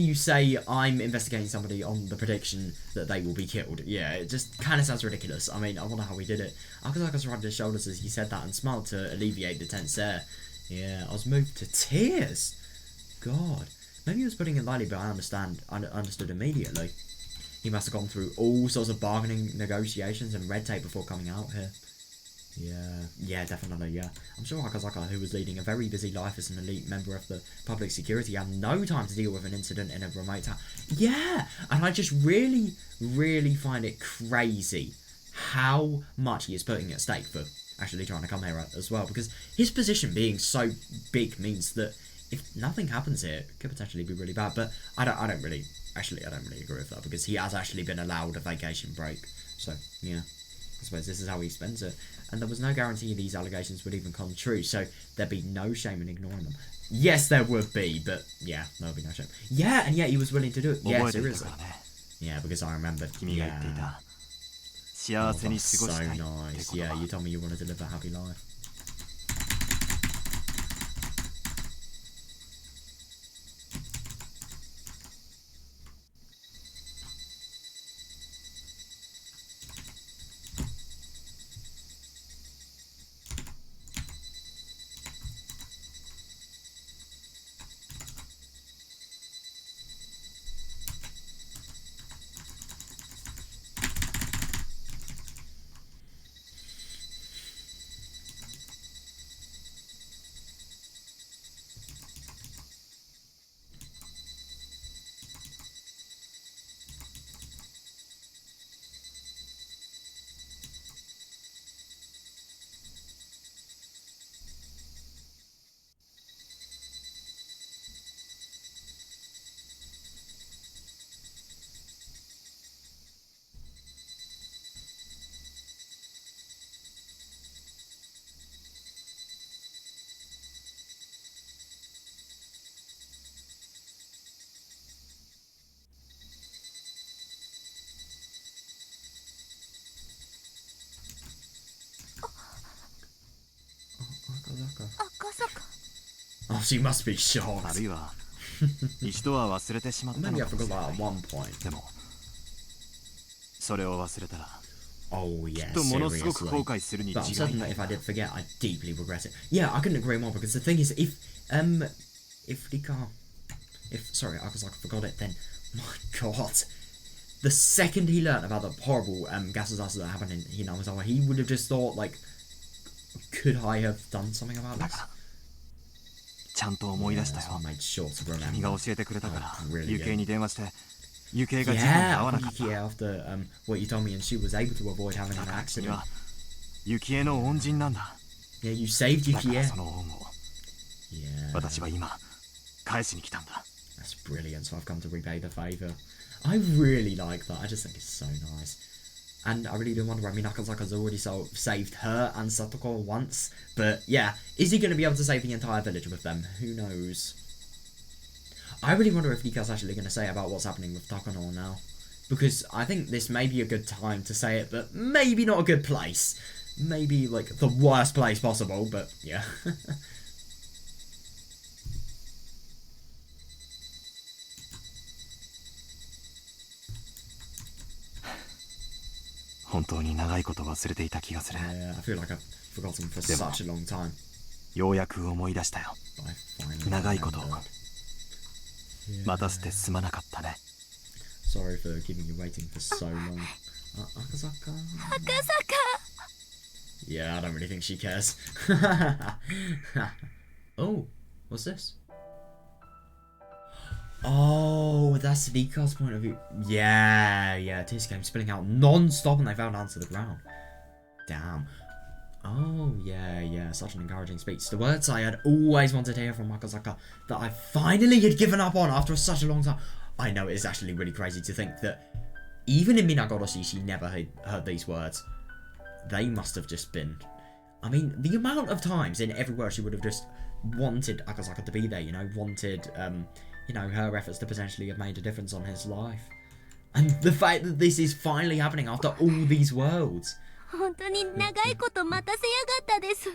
you say I'm investigating somebody on the prediction that they will be killed? Yeah, it just kind of sounds ridiculous. I mean, I wonder how he did it. Akasaka shrugged his shoulders as he said that and smiled to alleviate the tense air. Yeah, I was moved to tears. God. Maybe he was putting it lightly, but I understood immediately. He must have gone through all sorts of bargaining, negotiations, and red tape before coming out here. Yeah, definitely, yeah. I'm sure Akazaka, who was leading a very busy life as an elite member of the public security, had no time to deal with an incident in a remote town. Yeah, and I just really, really find it crazy how much he is putting at stake for actually trying to come here as well, because his position being so big means that if nothing happens here, it could potentially be really bad. But I don't really agree with that, because he has actually been allowed a vacation break. So yeah, I suppose this is how he spends it. And there was no guarantee these allegations would even come true, so there'd be no shame in ignoring them. Yes, there would be, but yeah, there would be no shame. Yeah, and yet he was willing to do it. Yeah, seriously. Yeah, because I remembered. Yeah. Oh, that's so nice. Yeah, you told me you wanted to live a happy life. Oh, she must be shocked. あるいは一度は忘れてしまったの Maybe か I もし forgot れな that い at one point. でもそれを忘れたら Oh yeah, きっとものすごく seriously. 後悔するに違 But I'm い certain な that い if I did forget, I'd deeply regret it. Yeah, I couldn't agree more, because the thing is, if Akazaka forgot it, then my god, the second he learned about the horrible gas disaster that happened in Hinamizawa, he would have just thought, like, could I have done something about だ this? からちゃんと思い Yeah, 出した so よ I made sure to 君が remember. 教えてくれたから Oh, really ユキエに電話してユキエが事故に Yeah, 遭わ I なか called った Yuki after what you told me, and she was able to avoid having だ an から君 accident. はユキエの恩人なんだ Yeah, you saved だか Yuki, ら yeah. その恩を Yeah. 私は今返しに来たんだ That's brilliant, so I've come to repay the favour. I really like that, I just think it's so nice. And I really do wonder, I mean, Akazaka's already saved her and Satoko once, but yeah, is he going to be able to save the entire village with them? Who knows? I really wonder if Nika's actually going to say about what's happening with Takano now. Because I think this may be a good time to say it, but maybe not a good place. Maybe, like, the worst place possible, but yeah. 本当に長いこと忘れていた気がする Yeah, I feel like I've forgotten for Demo. such a long time. ようやく思い出したよ But I finally 長いこと remembered. Yeah. 待たせてすまなかったね Sorry for keeping you waiting for so long. Akazaka? 赤坂 Yeah, I don't really think she cares. Oh, what's this? Oh, that's Nika's point of view. Yeah, Tears came spilling out non-stop and they fell down to the ground. Damn. Oh, yeah, such an encouraging speech. The words I had always wanted to hear from Akazaka that I finally had given up on after such a long time. I know it is actually really crazy to think that even in Minagoroshi she never had heard these words. They must have just been... I mean, the amount of times in every word she would have just wanted Akazaka to be there, you know, wanted, you know, her efforts to potentially have made a difference on his life. And the fact that this is finally happening after all these worlds. 本当に長いこと待たせやがったです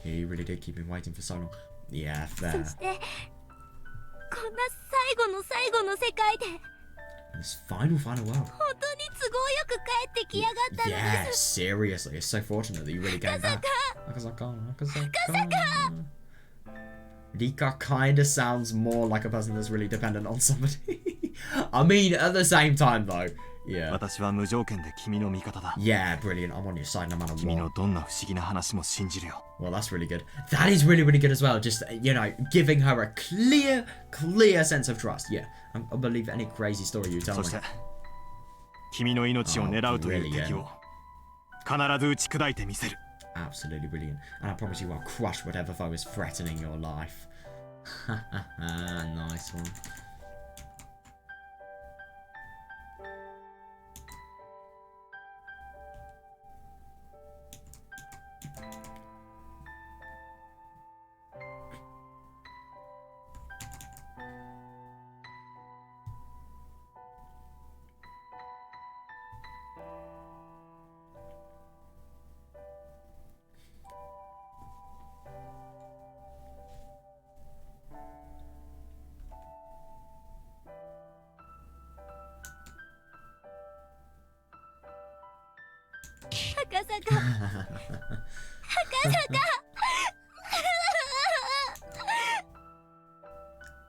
He really did keep me waiting for so long. Yeah, そ fair. してこんな最後の最後の世界で This final world. 本当に都合よく帰ってきやがったの Yeah, です seriously, it's so fortunate that you really came back. Akazaka. Rika kind of sounds more like a person that's really dependent on somebody. I mean, at the same time, though, yeah. 私は無条件で君の味方だ。 Yeah, brilliant. I'm on your side no matter 君の what. どんな不思議な話も信じるよ。 Well, that's really good. That is really, really good as well. Just, you know, giving her a clear sense of trust. Yeah, I'll believe any crazy story you tell そ me. して君の命を狙うという敵を必ず打ち砕いてみせる。 Absolutely brilliant. And I promise you I'll crush whatever foe is threatening your life. Nice one.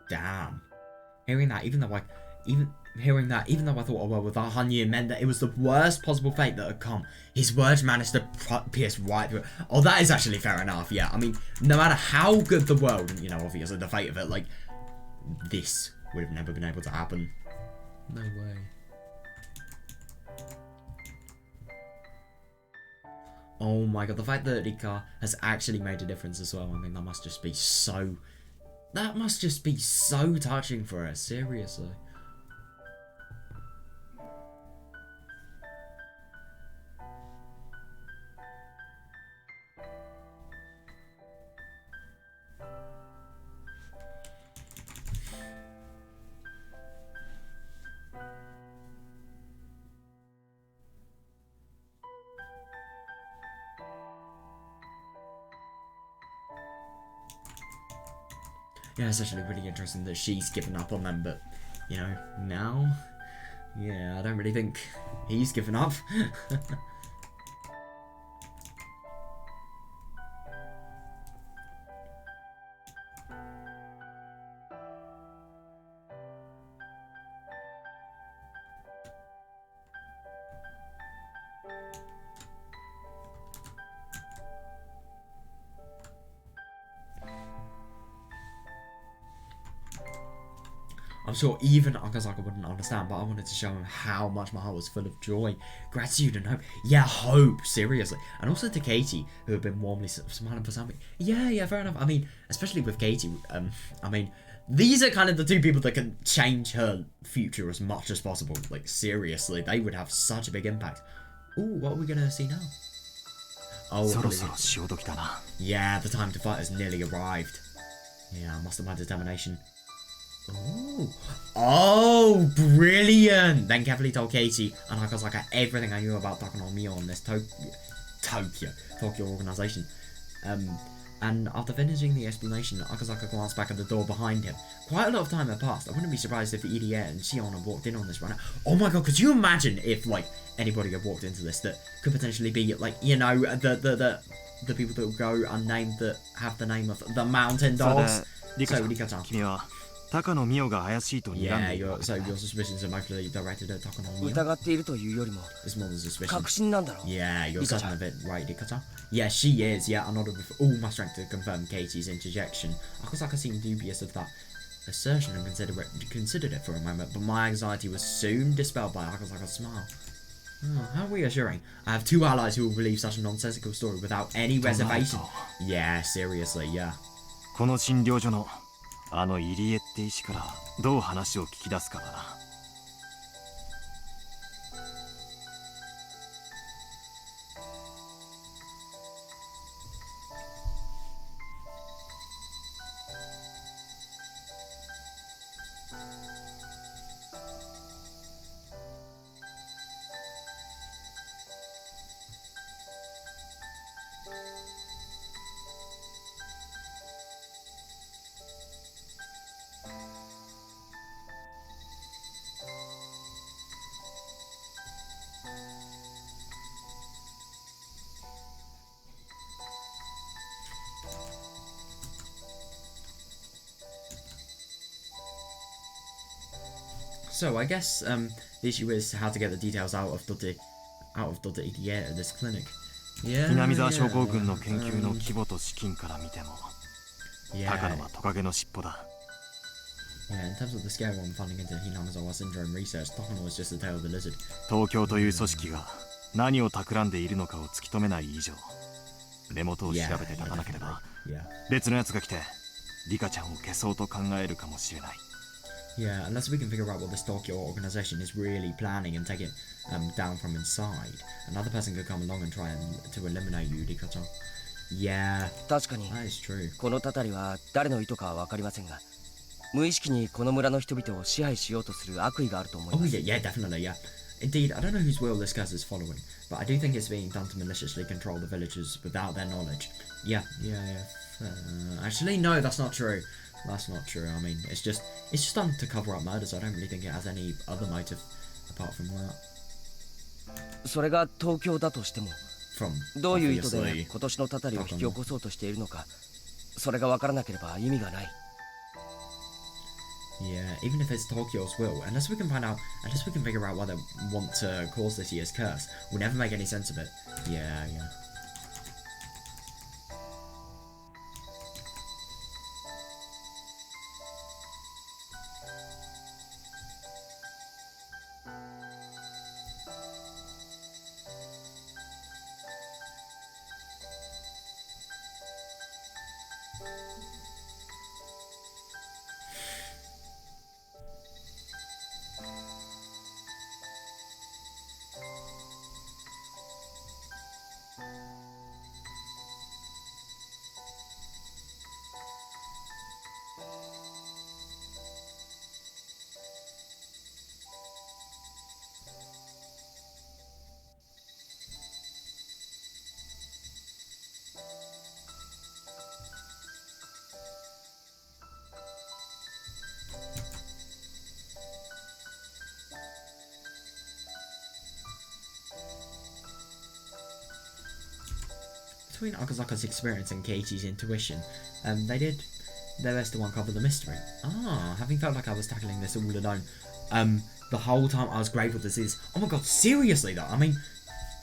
Damn. Hearing that, even though I thought, oh well, with that Hanyu meant that it was the worst possible fate that had come, his words managed to pierce right through it. Oh, that is actually fair enough, yeah. I mean, no matter how good the world, and, you know, obviously the fate of it, like, this would have never been able to happen. No way. Oh my god, the fact that Rika has actually made a difference as well, I mean, that must just be so touching for her, seriously. Yeah, it's actually really interesting that she's given up on them, but, you know, now, yeah, I don't really think he's given up. I'm sure even Akazaka wouldn't understand, but I wanted to show him how much my heart was full of joy, gratitude, and hope. Yeah, hope, seriously. And also to Katie, who had been warmly smiling for something. Yeah, fair enough. I mean, especially with Katie, I mean, these are kind of the two people that can change her future as much as possible. Like, seriously, they would have such a big impact. Ooh, what are we gonna see now? Oh, そろそろ潮時だな。 yeah, the time to fight has nearly arrived. Yeah, I must have my determination. Oh, brilliant! Then carefully told Katie and Akazaka everything I knew about Takonomiya on this Tokyo organization. And after finishing the explanation, Akazaka glanced back at the door behind him. Quite a lot of time had passed. I wouldn't be surprised if Irie and Shion had walked in on this right now. Oh my god, could you imagine if, like, anybody had walked into this that could potentially be, like, you know, the people that will go unnamed that have the name of the Mountain Dogs? So, Rika-chan. 君は高野美代が怪しいと睨ん Yeah, でいる your suspicions are mostly directed at Takonomiya. 疑っているというよりも It's more than suspicion. 確信なんだろう。 Yeah, you're Rika-chan. certain of it, right, Rika-chan? Yeah, she is. Yeah, I nodded with all my strength to confirm Katie's interjection. Akazaka seemed dubious of that assertion and considered it for a moment, but my anxiety was soon dispelled by Akazaka's smile. Oh, how reassuring. I have two allies who will believe such a nonsensical story without any reservation. Yeah, seriously, yeah. この診療所のあの入江って医師からどう話を聞き出すかだな。So I guess the issue is how to get the details out of dodgy yeah, at this clinic. Yeah. 南沢症候群の研究の規模と資金から見ても、 Yeah. 高野はトカゲの尻尾だ。 Yeah, in terms of the scale on funding into Hinamizawa syndrome research, Takano was just the tail of the lizard. 東京という組織が何を企んでいるのかを突き止めない以上、根元を調べて立たなければ、 Yeah. 別のやつが来てリカちゃんを消そうと考えるかもしれない。 Yeah, unless we can figure out what this Tokyo organization is really planning and take it down from inside, another person could come along and try to eliminate you, Rika-chan. Yeah, 確かに that is true. このたたりは誰の意図かは分かりませんが、無意識にこの村の人々を支配しようとする悪意があると思い Oh ます。 yeah, definitely, yeah. Indeed, I don't know whose will this curse is following, but I do think it's being done to maliciously control the villagers without their knowledge. Yeah. Actually, no, that's not true. That's not true. I mean, it's just done to cover up murders. I don't really think it has any other motive apart from that. それが東京だとしても、 From どういう意図で obviously, 今年のたたりを引き起こそうとしているのか、それが分からなければ意味がない。 yeah, even if it's Tokyo's will, unless we can figure out why they want to cause this year's curse, we'll never make any sense of it. Yeah. Between Akazaka's experience and Katie's intuition, they did their best to uncover the mystery. Having felt like I was tackling this all alone, the whole time I was grateful to see this. Oh my god, seriously though, I mean,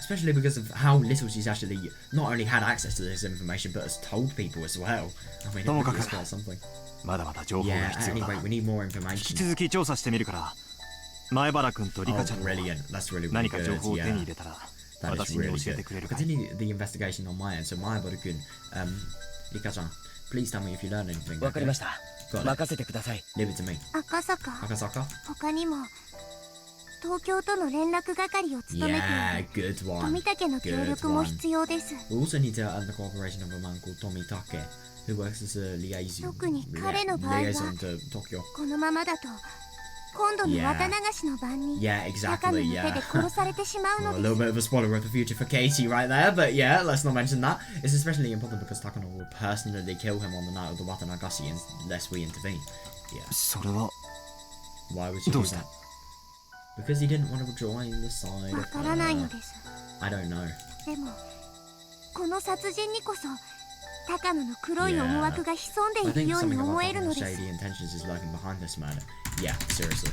especially because of how little she's actually not only had access to this information, but has told people as well. I mean, it really is quite something. まだまだ情報が Yeah, 必 at 要 any だ。 rate, we need more 引き information. 続き調査してみるから、前原君とリ Oh, カちゃんも brilliant. That's really, really 何か情 good. 報を手に Yeah. 入れたら That 私 is に really 教え good. てくれるかい？ Continue the investigation on my end. So, Mayaboru-kun, Rika-chan, please tell me if you learn anything. 分かりました。 Got it. 任せてください。 Leave it to me. 赤坂 Akasaka? 他にも東京との連絡係を務めて Yeah, いる good one. 富武の協力も必要です。 We also need to earn the cooperation of a man called Tomitake, who works as a liaison, 特に彼の場合は liaison to Tokyo. このままだと今度の Yeah. 綿流しの晩に Yeah, 高野 exactly, の手 yeah. で殺されてしまう Well, の a で little す。 bit of a spoiler of the future for Katie right there, but yeah, let's not mention that. It's especially important because Takano will personally kill him on the night of the Watanagashi unless we intervene. Yeah. それは Why would she do どうして？ that? Because he didn't want to join the side わ of からないの her. です。 I don't know. でもこの殺人にこそ高野の黒い思惑が潜ん I でいる think ように something 思 about えるの Takano's です shady intentions is lurking behind this murder. Yeah, seriously.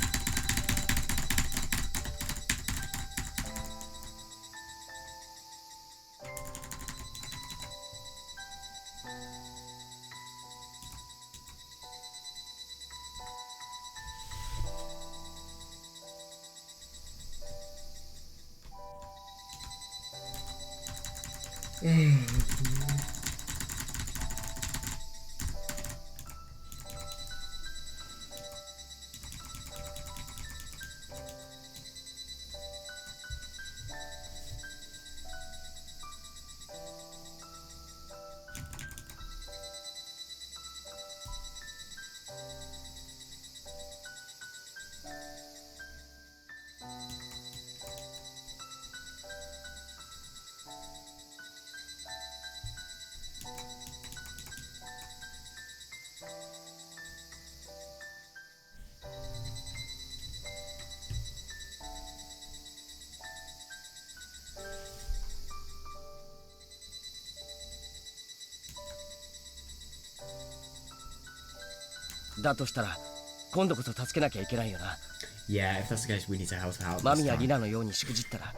Yeah, if that's the case, we need to help out. マ This ミや time. リナのようにしくじったら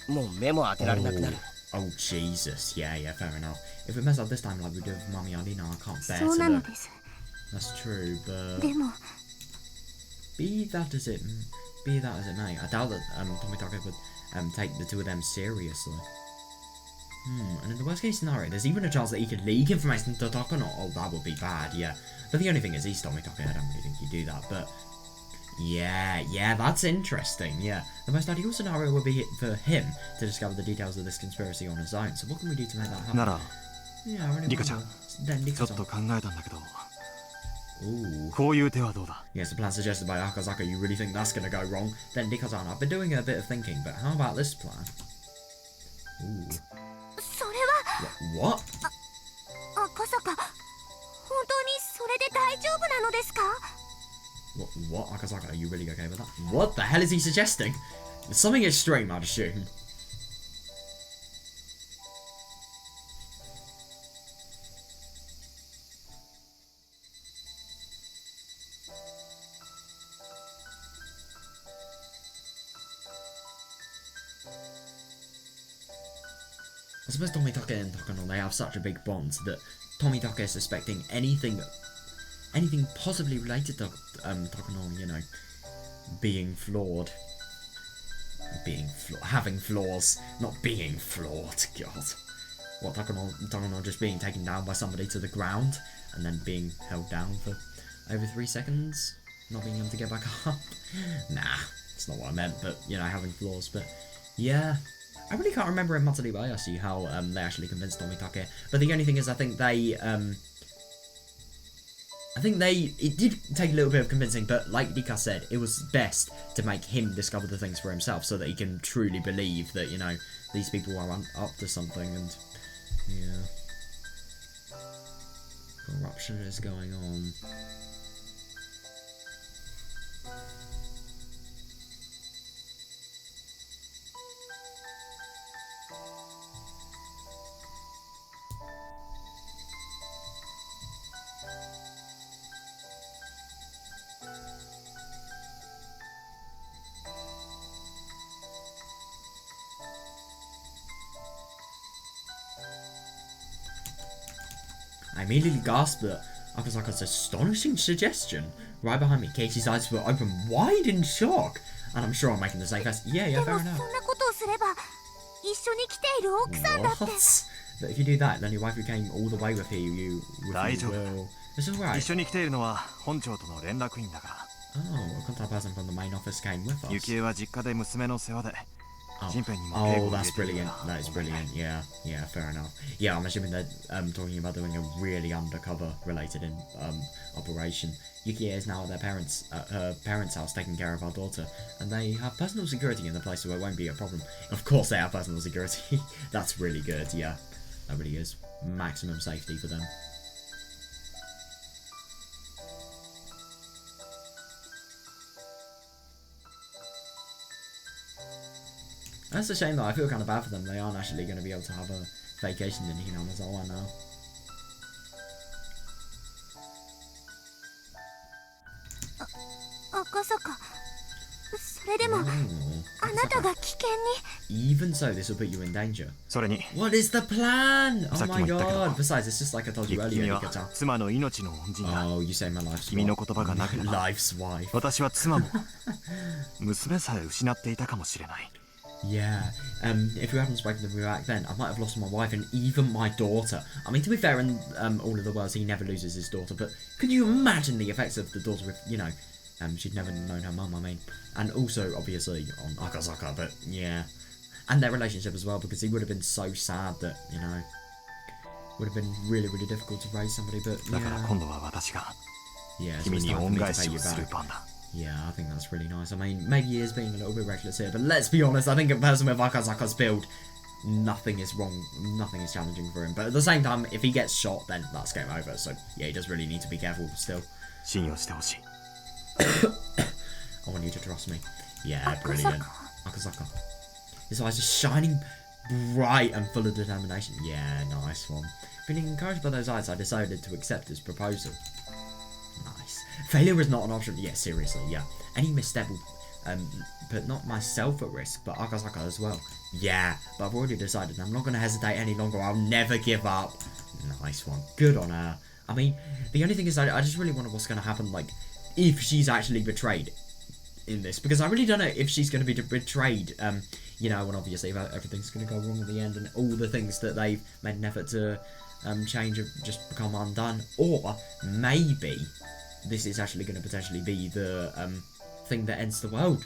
もう目も当てられなくなる。 Oh Jesus, yeah, fair enough. If we mess up this time like we did with Mami Alina, I can't bear そう to なの look. です。 That's true, but でも be that as it may, I doubt that Tomitake would take the two of them seriously. And in the worst case scenario, there's even a chance that he could leak information to Takano. Oh, that would be bad, yeah. But the only thing is, he's Tomitake, I don't really think he'd do that, but yeah, that's interesting, yeah. The most ideal scenario would be for him to discover the details of this conspiracy on his own, so what can we do to make that happen? なら Yeah, I really リカちゃん wonder. Then ちょっ Rika-san. と考えたんだけど Ooh. こういう手はどうだ Yes, the plan suggested by Akazaka, you really think that's gonna go wrong? Then Rika-san, I've been doing a bit of thinking, but how about this plan? Ooh. それは What? 赤坂、本当にそれで大丈夫なのですか？ What? Akazaka, are you really okay with that? What the hell is he suggesting? Something extreme, I'd assume. I suppose Tomitake and Takano, they have such a big bond that Tomitake is suspecting anything possibly related to Takano, you know, being flawed. Having flaws, not being flawed, God. What, Takano just being taken down by somebody to the ground, and then being held down for over 3 seconds? Not being able to get back up? Nah, it's not what I meant, but, you know, having flaws, but, yeah. I really can't remember in Matsuri Bayashi how they actually convinced Tomitake, but the only thing is I think it did take a little bit of convincing, but like Rika said, it was best to make him discover the things for himself so that he can truly believe that, you know, these people are up to something, and, yeah. Corruption is going on. I immediately gasped at Akazaka's astonishing suggestion. Right behind me, Casey's eyes were open wide in shock. And I'm sure I'm making the same face. Yeah, で fair もそん enough. なことをすれば一緒に来ている奥さんだって。 What? But if you do that, then your wife who came all the way with you with you will... It's 一 alright. 緒に来ているのは本庁との連絡員だから Oh, a contact person from the main office came with us. 幸恵は実家で娘の世話で Oh. 人編にも警護 Oh, を入 that's れている brilliant. That is brilliant. Yeah, fair enough. Yeah, I'm assuming they're talking about doing a really undercover related operation. Yukie is now at her parents' house taking care of our daughter, and they have personal security in the place, so it won't be a problem. Of course, they have personal security. That's really good. Yeah, that really is maximum safety for them. That's a shame though, I feel kind of bad for them. They aren't actually going to be able to have a vacation in Hinamizawa now. Akazaka, それでも Oh, あなたが危険に。 even so, this will put you in danger. それに What is the plan? Oh さっき my も言ったけど god. Besides, it's just like I told you 君 earlier, は Rika-chan. 妻の命の恩人だ Oh, you say my life's 君の wife. 言葉がなければ Life's wife. 私は妻も娘さえ失っていたかもしれない Yeah, if you hadn't spoken to me back then, I might have lost my wife and even my daughter. I mean, to be fair, in all of the worlds, he never loses his daughter, but could you imagine the effects of the daughter if, you know, she'd never known her mum, I mean. And also, obviously, on Akazaka, but yeah. And their relationship as well, because he would have been so sad that, you know, would have been really, really difficult to raise somebody, but だから yeah. 今度は私が Yeah, so 君 it's に time for 恩 me to 返 pay し you をする back. 番だ Yeah, I think that's really nice. I mean, maybe he is being a little bit reckless here, but let's be honest, I think a person with Akazaka's build, nothing is wrong, nothing is challenging for him. But at the same time, if he gets shot, then that's game over. So, yeah, he does really need to be careful still. 信用してほしい I want you to trust me. Yeah, brilliant. Akazaka. His eyes are shining bright and full of determination. Yeah, nice one. Feeling encouraged by those eyes, I decided to accept his proposal. Nice. Failure is not an option. Yeah, seriously, yeah. Any misstep will put not myself at risk, but Akasaka as well. Yeah, but I've already decided I'm not going to hesitate any longer. I'll never give up. Nice one. Good on her. I mean, the only thing is I just really wonder what's going to happen, like, if she's actually betrayed in this. Because I really don't know if she's going to be betrayed, you know, and obviously everything's going to go wrong at the end and all the things that they've made an effort to change have just become undone. Or maybe this is actually going to potentially be the thing that ends the world.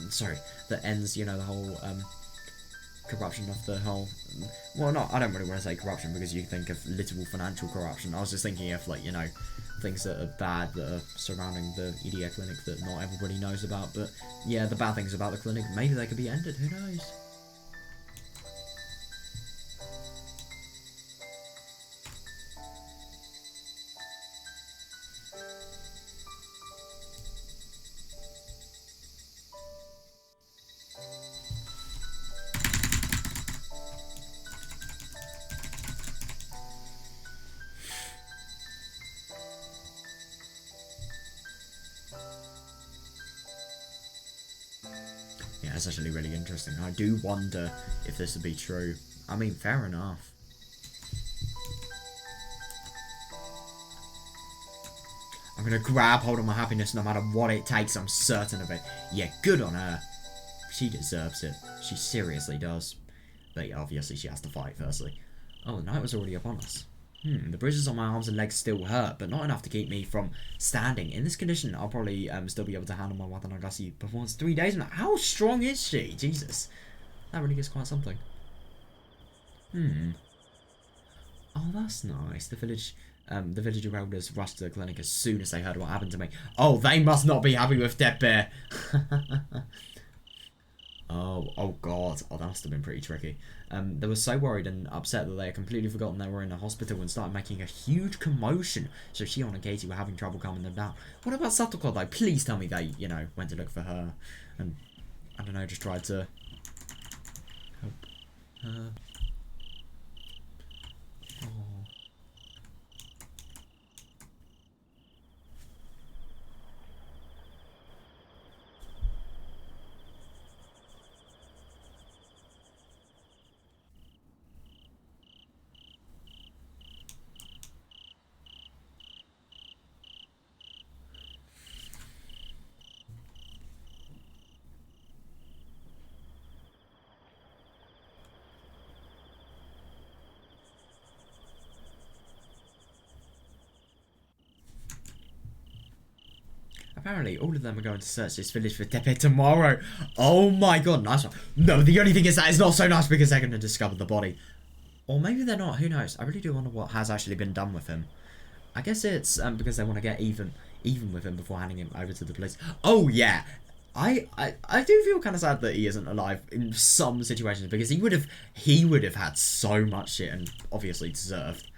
Sorry, that ends, you know, the whole corruption of the whole. Well, not. I don't really want to say corruption because you think of literal financial corruption. I was just thinking of, like, you know, things that are bad that are surrounding the EDA clinic that not everybody knows about. But yeah, the bad things about the clinic, maybe they could be ended. Who knows? Yeah, it's actually really interesting. I do wonder if this would be true. I mean, fair enough. I'm gonna grab hold of my happiness no matter what it takes, I'm certain of it. Yeah, good on her. She deserves it. She seriously does. But yeah, obviously she has to fight firstly. Oh, the night was already upon us. The bruises on my arms and legs still hurt, but not enough to keep me from standing. In this condition, I'll probably still be able to handle my Watanagasi performance 3 days now. How strong is she? Jesus. That really is quite something. Oh, that's nice. The villager elders rushed to the clinic as soon as they heard what happened to me. Oh, they must not be happy with Dead Bear. Oh god. Oh, that must have been pretty tricky. They were so worried and upset that they had completely forgotten they were in a hospital and started making a huge commotion. So Shion and Katie were having trouble calming them down. What about Satoko though? Please tell me they, you know, went to look for her and, I don't know, just tried to help her. Oh. Apparently, all of them are going to search this village for Tepe tomorrow. Oh my god, nice one. No, the only thing is that it's not so nice because they're going to discover the body. Or maybe they're not, who knows. I really do wonder what has actually been done with him. I guess it's because they want to get even with him before handing him over to the police. Oh yeah, I do feel kind of sad that he isn't alive in some situations because he would have had so much shit and obviously deserved.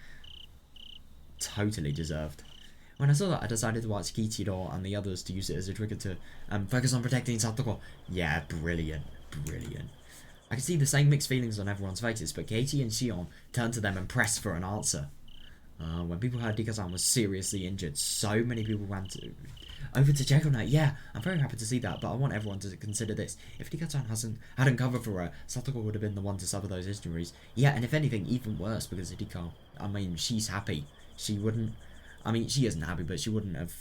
Totally deserved. When I saw that, I decided to watch Kichiro and the others to use it as a trigger to focus on protecting Satoko. Yeah, brilliant, brilliant. I could see the same mixed feelings on everyone's faces, but Katie and Shion turned to them and pressed for an answer. When people heard Dika-san was seriously injured, so many people ran over to check on her. Yeah, I'm very happy to see that, but I want everyone to consider this. If Dika-san hadn't covered for her, Satoko would have been the one to suffer those injuries. Yeah, and if anything, even worse because of Dika. I mean, she's happy. She wouldn't... I mean, she isn't happy, but she wouldn't have...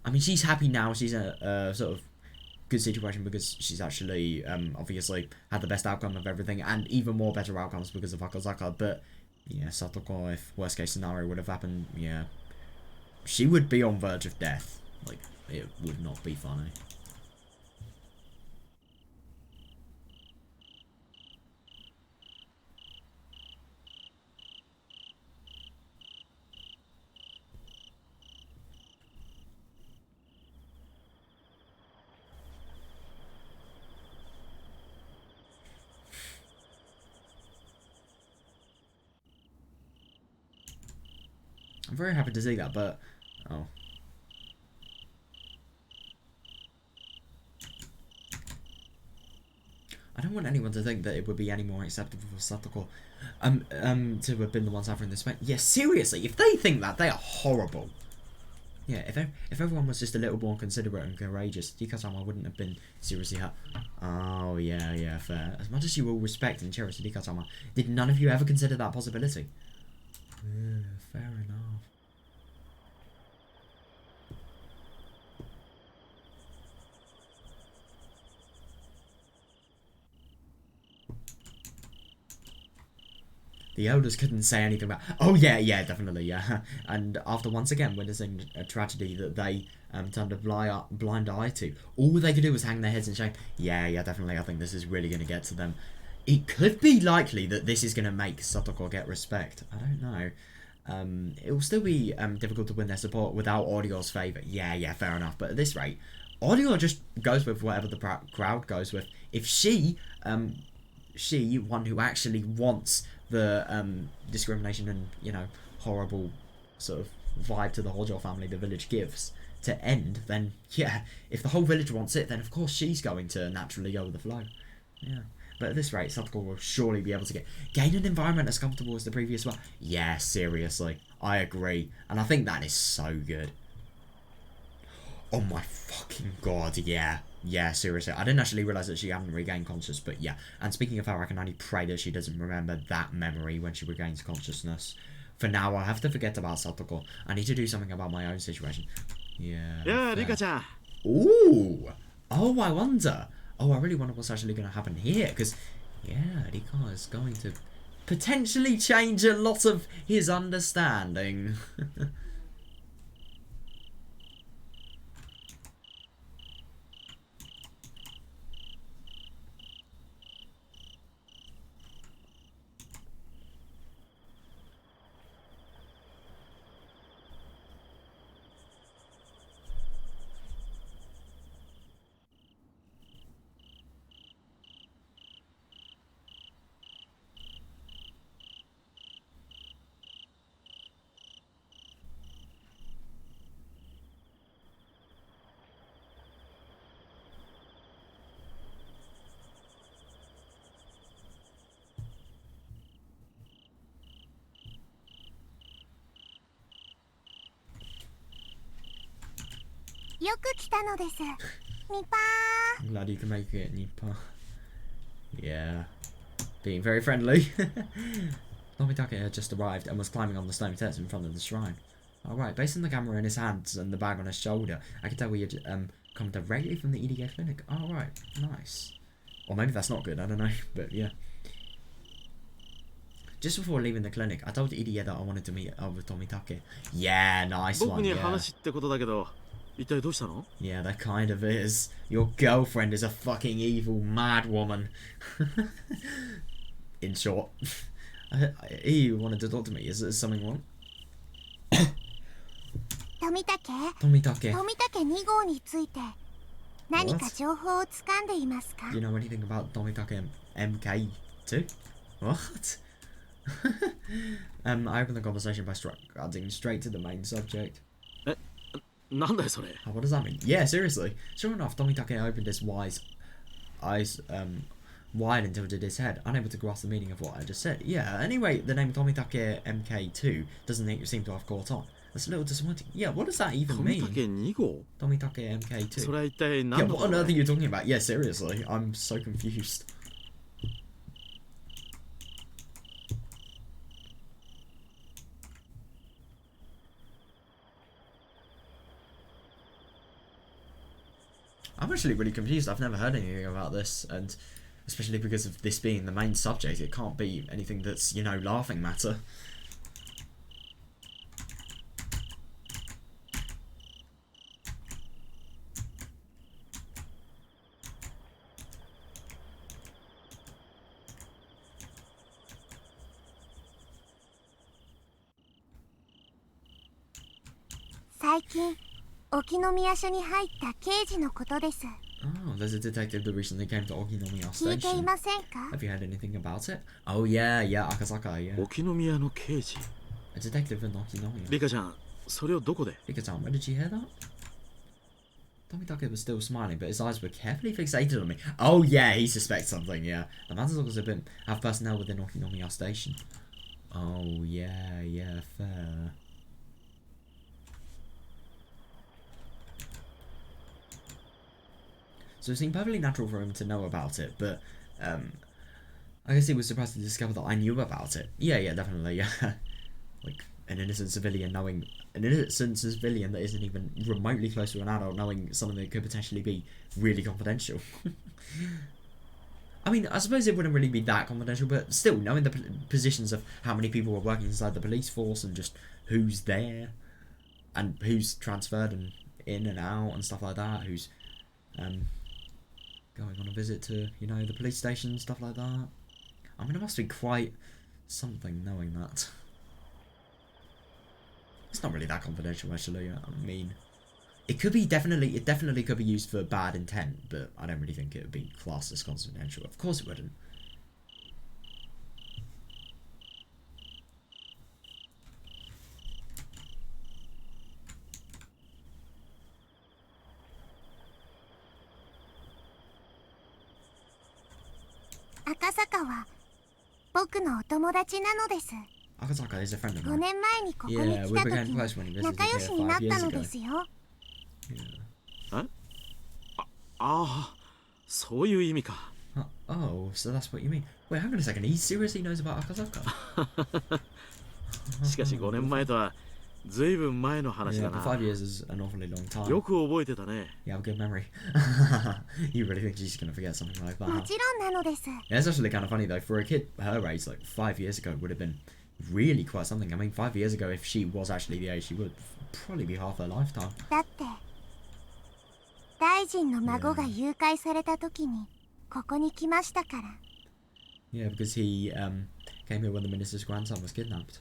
I mean, she's happy now. She's in a sort of good situation because she's actually, obviously, had the best outcome of everything and even more better outcomes because of Akazaka. But, yeah, Satoko, if worst case scenario would have happened, yeah, she would be on verge of death. Like, it would not be funny. I'm very happy to see that, but... Oh. I don't want anyone to think that it would be any more acceptable for Satoko to have been the one suffering this pain. Yeah, seriously, if they think that, they are horrible. Yeah, if everyone was just a little more considerate and courageous, Rika-sama wouldn't have been seriously hurt. Oh, yeah, fair. As much as you all respect and cherish Rika-sama, did none of you ever consider that possibility? Fair enough. The elders couldn't say anything about. Oh yeah, definitely, yeah. And after once again witnessing a tragedy that they turned a blind eye to, all they could do was hang their heads in shame. Yeah, definitely. I think this is really going to get to them. It could be likely that this is going to make Satoko get respect. I don't know. It will still be difficult to win their support without Audio's favour. Yeah, fair enough. But at this rate, Audio just goes with whatever the crowd goes with. If she, one who actually wants the discrimination and, you know, horrible sort of vibe to the Hojo family the village gives to end, then yeah, if the whole village wants it, then of course she's going to naturally go with the flow. Yeah. But at this rate, Satoko will surely be able to gain an environment as comfortable as the previous one. Yeah, seriously. I agree. And I think that is so good. Oh my fucking god, yeah. Yeah, seriously. I didn't actually realise that she hadn't regained consciousness, but yeah. And speaking of her, I can only pray that she doesn't remember that memory when she regains consciousness. For now, I have to forget about Satoko. I need to do something about my own situation. Yeah. Yeah, Rika-chan. Ooh. Oh, I wonder. Oh, I really wonder what's actually going to happen here, because, yeah, Rika is going to potentially change a lot of his understanding. I'm glad you can make it, Nipa. Yeah. Being very friendly. Nomitake had just arrived and was climbing on the stone steps in front of the shrine. Alright, based on the camera in his hands and the bag on his shoulder, I could tell we had come directly from the EDA clinic. Alright, nice. Or maybe that's not good, I don't know, but yeah. Just before leaving the clinic, I told EDA that I wanted to meet up with Tomitake. Yeah, nice one, yeah. Yeah, that kind of is. Your girlfriend is a fucking evil mad woman. In short. He wanted to talk to me. Is there something wrong? Tomitake. 2号について何か情報をつかんでいますか? Do you know anything about Tomitake MK2? What? I opened the conversation by cutting straight to the main subject. What does that mean? Yeah, seriously. Sure enough, Tomitake opened his eyes wide and tilted his head, unable to grasp the meaning of what I just said. Yeah, anyway, the name Tomitake MK2 doesn't seem to have caught on. That's a little disappointing. Yeah, what does that even mean? Tomitake MK2. Yeah, what on earth are you talking about? Yeah, seriously. I'm so confused. I'm actually really confused. I've never heard anything about this, and especially because of this being the main subject, it can't be anything that's, you know, laughing matter. Oh, there's a detective that recently came to Okinomiya Station. Have you heard anything about it? Oh yeah, Akasaka, yeah. A detective in Okinomiya. Rika-chan, where did you hear that? Tomitake was still smiling, but his eyes were carefully fixated on me. Oh yeah, he suspects something, yeah. The Matsuzokas have personnel within Okinomiya Station. Oh yeah, fair. So it seemed perfectly natural for him to know about it, but I guess he was surprised to discover that I knew about it. Yeah, definitely, yeah. Like, an innocent civilian that isn't even remotely close to an adult knowing something that could potentially be really confidential. I mean, I suppose it wouldn't really be that confidential, but still, knowing the positions of how many people are working inside the police force and just who's there and who's transferred and in and out and stuff like that, who's going on a visit to, you know, the police station and stuff like that. I mean, it must be quite something knowing that. It's not really that confidential, actually. I mean, it definitely could be used for bad intent, but I don't really think it would be classed as confidential. Of course it wouldn't. Akasaka は僕のお友達なのです。 Akasaka is a friend of 5 mine. 年前にここに Yeah, 来 we た became 時 close when he に visited 仲良 here しにな 5った years の ago. ですよ。ああ、そういう意味か。Oh, so that's what you mean. Wait, hang on a second. He seriously knows about Akasaka? しかし5年前とはずいぶん前の話 Yeah, だ but な。 5 years is an awfully long time. よく覚えてたね。 You have a good memory. You really think she's gonna forget something like も that? ちろんなのです。 Yeah, it's actually kind of funny though. For a kid her age, like 5 years ago, would have been really quite something. I mean, 5 years ago, if she was actually the age, she would probably be half her lifetime. だって大臣の孫が誘拐された時にここに来ましたから。 Yeah, because he came here when the minister's grandson was kidnapped.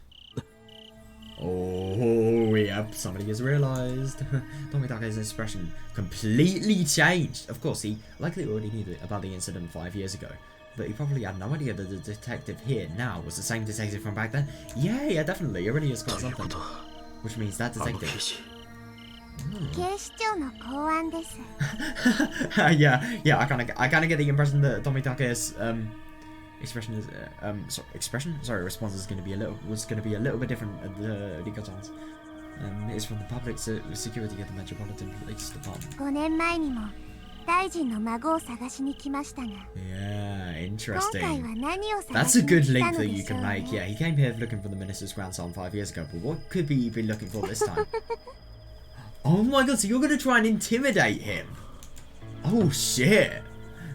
Oh, yep, somebody has realised. Tomitake's expression completely changed. Of course, he likely already knew about the incident 5 years ago, but he probably had no idea that the detective here now was the same detective from back then. Yeah, definitely. He already has got something. Which means that detective. 警視庁の公安です。 yeah, I kind of get the impression that Tomitake's response is going to be a little bit different at the Rikotans. It's from the public security at the Metropolitan Police Department. 5年前にも大臣の孫を探しに来ましたが。 Yeah, 今回は interesting. 何を探 That's し a に good 来た link の that で you しょ can う make. ね。 Yeah, he came here looking for the minister's grandson 5 years ago, but what could he be looking for this time? Oh my god, so you're going to try and intimidate him? Oh shit.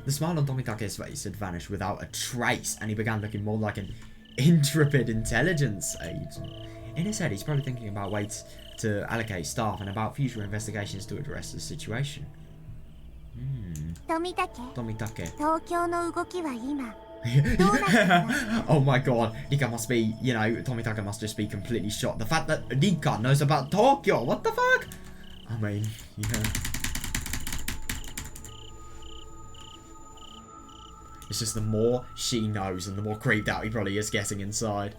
The smile on Tomitake's face had vanished without a trace, and he began looking more like an intrepid intelligence agent. In his head, he's probably thinking about ways to allocate staff and about future investigations to address the situation. 富武、 Tomitake. 東京の動きは今。 Oh my god, Rika must be, you know, Tomitake must just be completely shocked. The fact that Rika knows about Tokyo, what the fuck? I mean, yeah. It's just the more she knows and the more creeped out he probably is getting inside.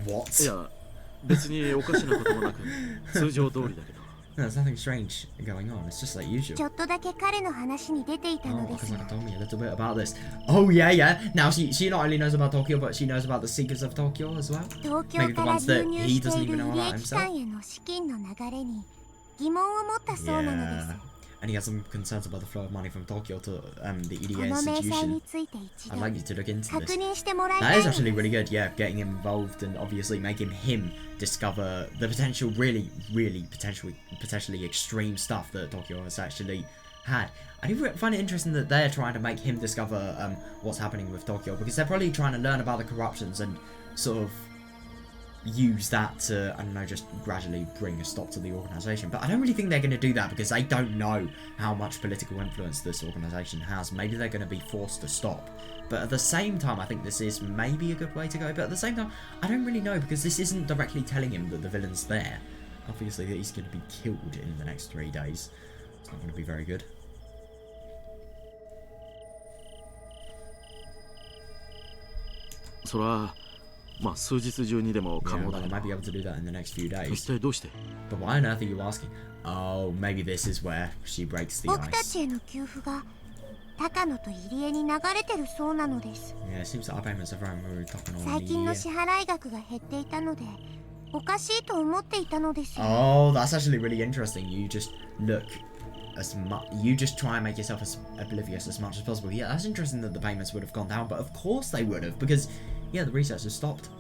What? いや、別におかしなこともなく、通常通りだけど。 No, there's nothing strange going on. It's just like usual. ちょっとだけ彼の話に出ていた Oh, のです Akasaka が。 told me a little bit about this. Oh yeah. Now she not only knows about Tokyo, but she knows about the secrets of Tokyo as well. 東京 Maybe the から ones that 流入 he して doesn't いる even know 医 about 療機 himself. 関への資金の流れに疑問を持ったそうなのです Yeah. And he has some concerns about the flow of money from Tokyo to the こ EDA の明細 institution. について一 I'd 度 like you to look into 確 this. 認してもらいた That い is の actually です really good, yeah, getting him involved and obviously making him discover the potential really potentially extreme stuff that Tokyo has actually had. I do find it interesting that they're trying to make him discover what's happening with Tokyo, because they're probably trying to learn about the corruptions and sort of use that to, I don't know, just gradually bring a stop to the organisation. But I don't really think they're going to do that because they don't know how much political influence this organisation has. Maybe they're going to be forced to stop. But at the same time, I think this is maybe a good way to go. But at the same time, I don't really know, because this isn't directly telling him that the villain's there. Obviously, that he's going to be killed in the next 3 days. It's not going to be very good. そらまあ数日中にでも可 Yeah, 能だ well, け I ど might be able to do that in the next few 一 days. 体どうして But why on earth are you asking? Oh, maybe this is where she breaks the 僕た ice. ちへの給付が高野と入江に流れてるそうなのです Yeah, it seems that our payments are very talking on 最近の the 支払い額が減っていたのでおかしいと思っていたのですよ Oh, that's actually really interesting. You just look as much. You just try and make yourself as oblivious as much as possible. Yeah, that's interesting that the payments would have gone down, but of course they would have, because yeah, the research has stopped.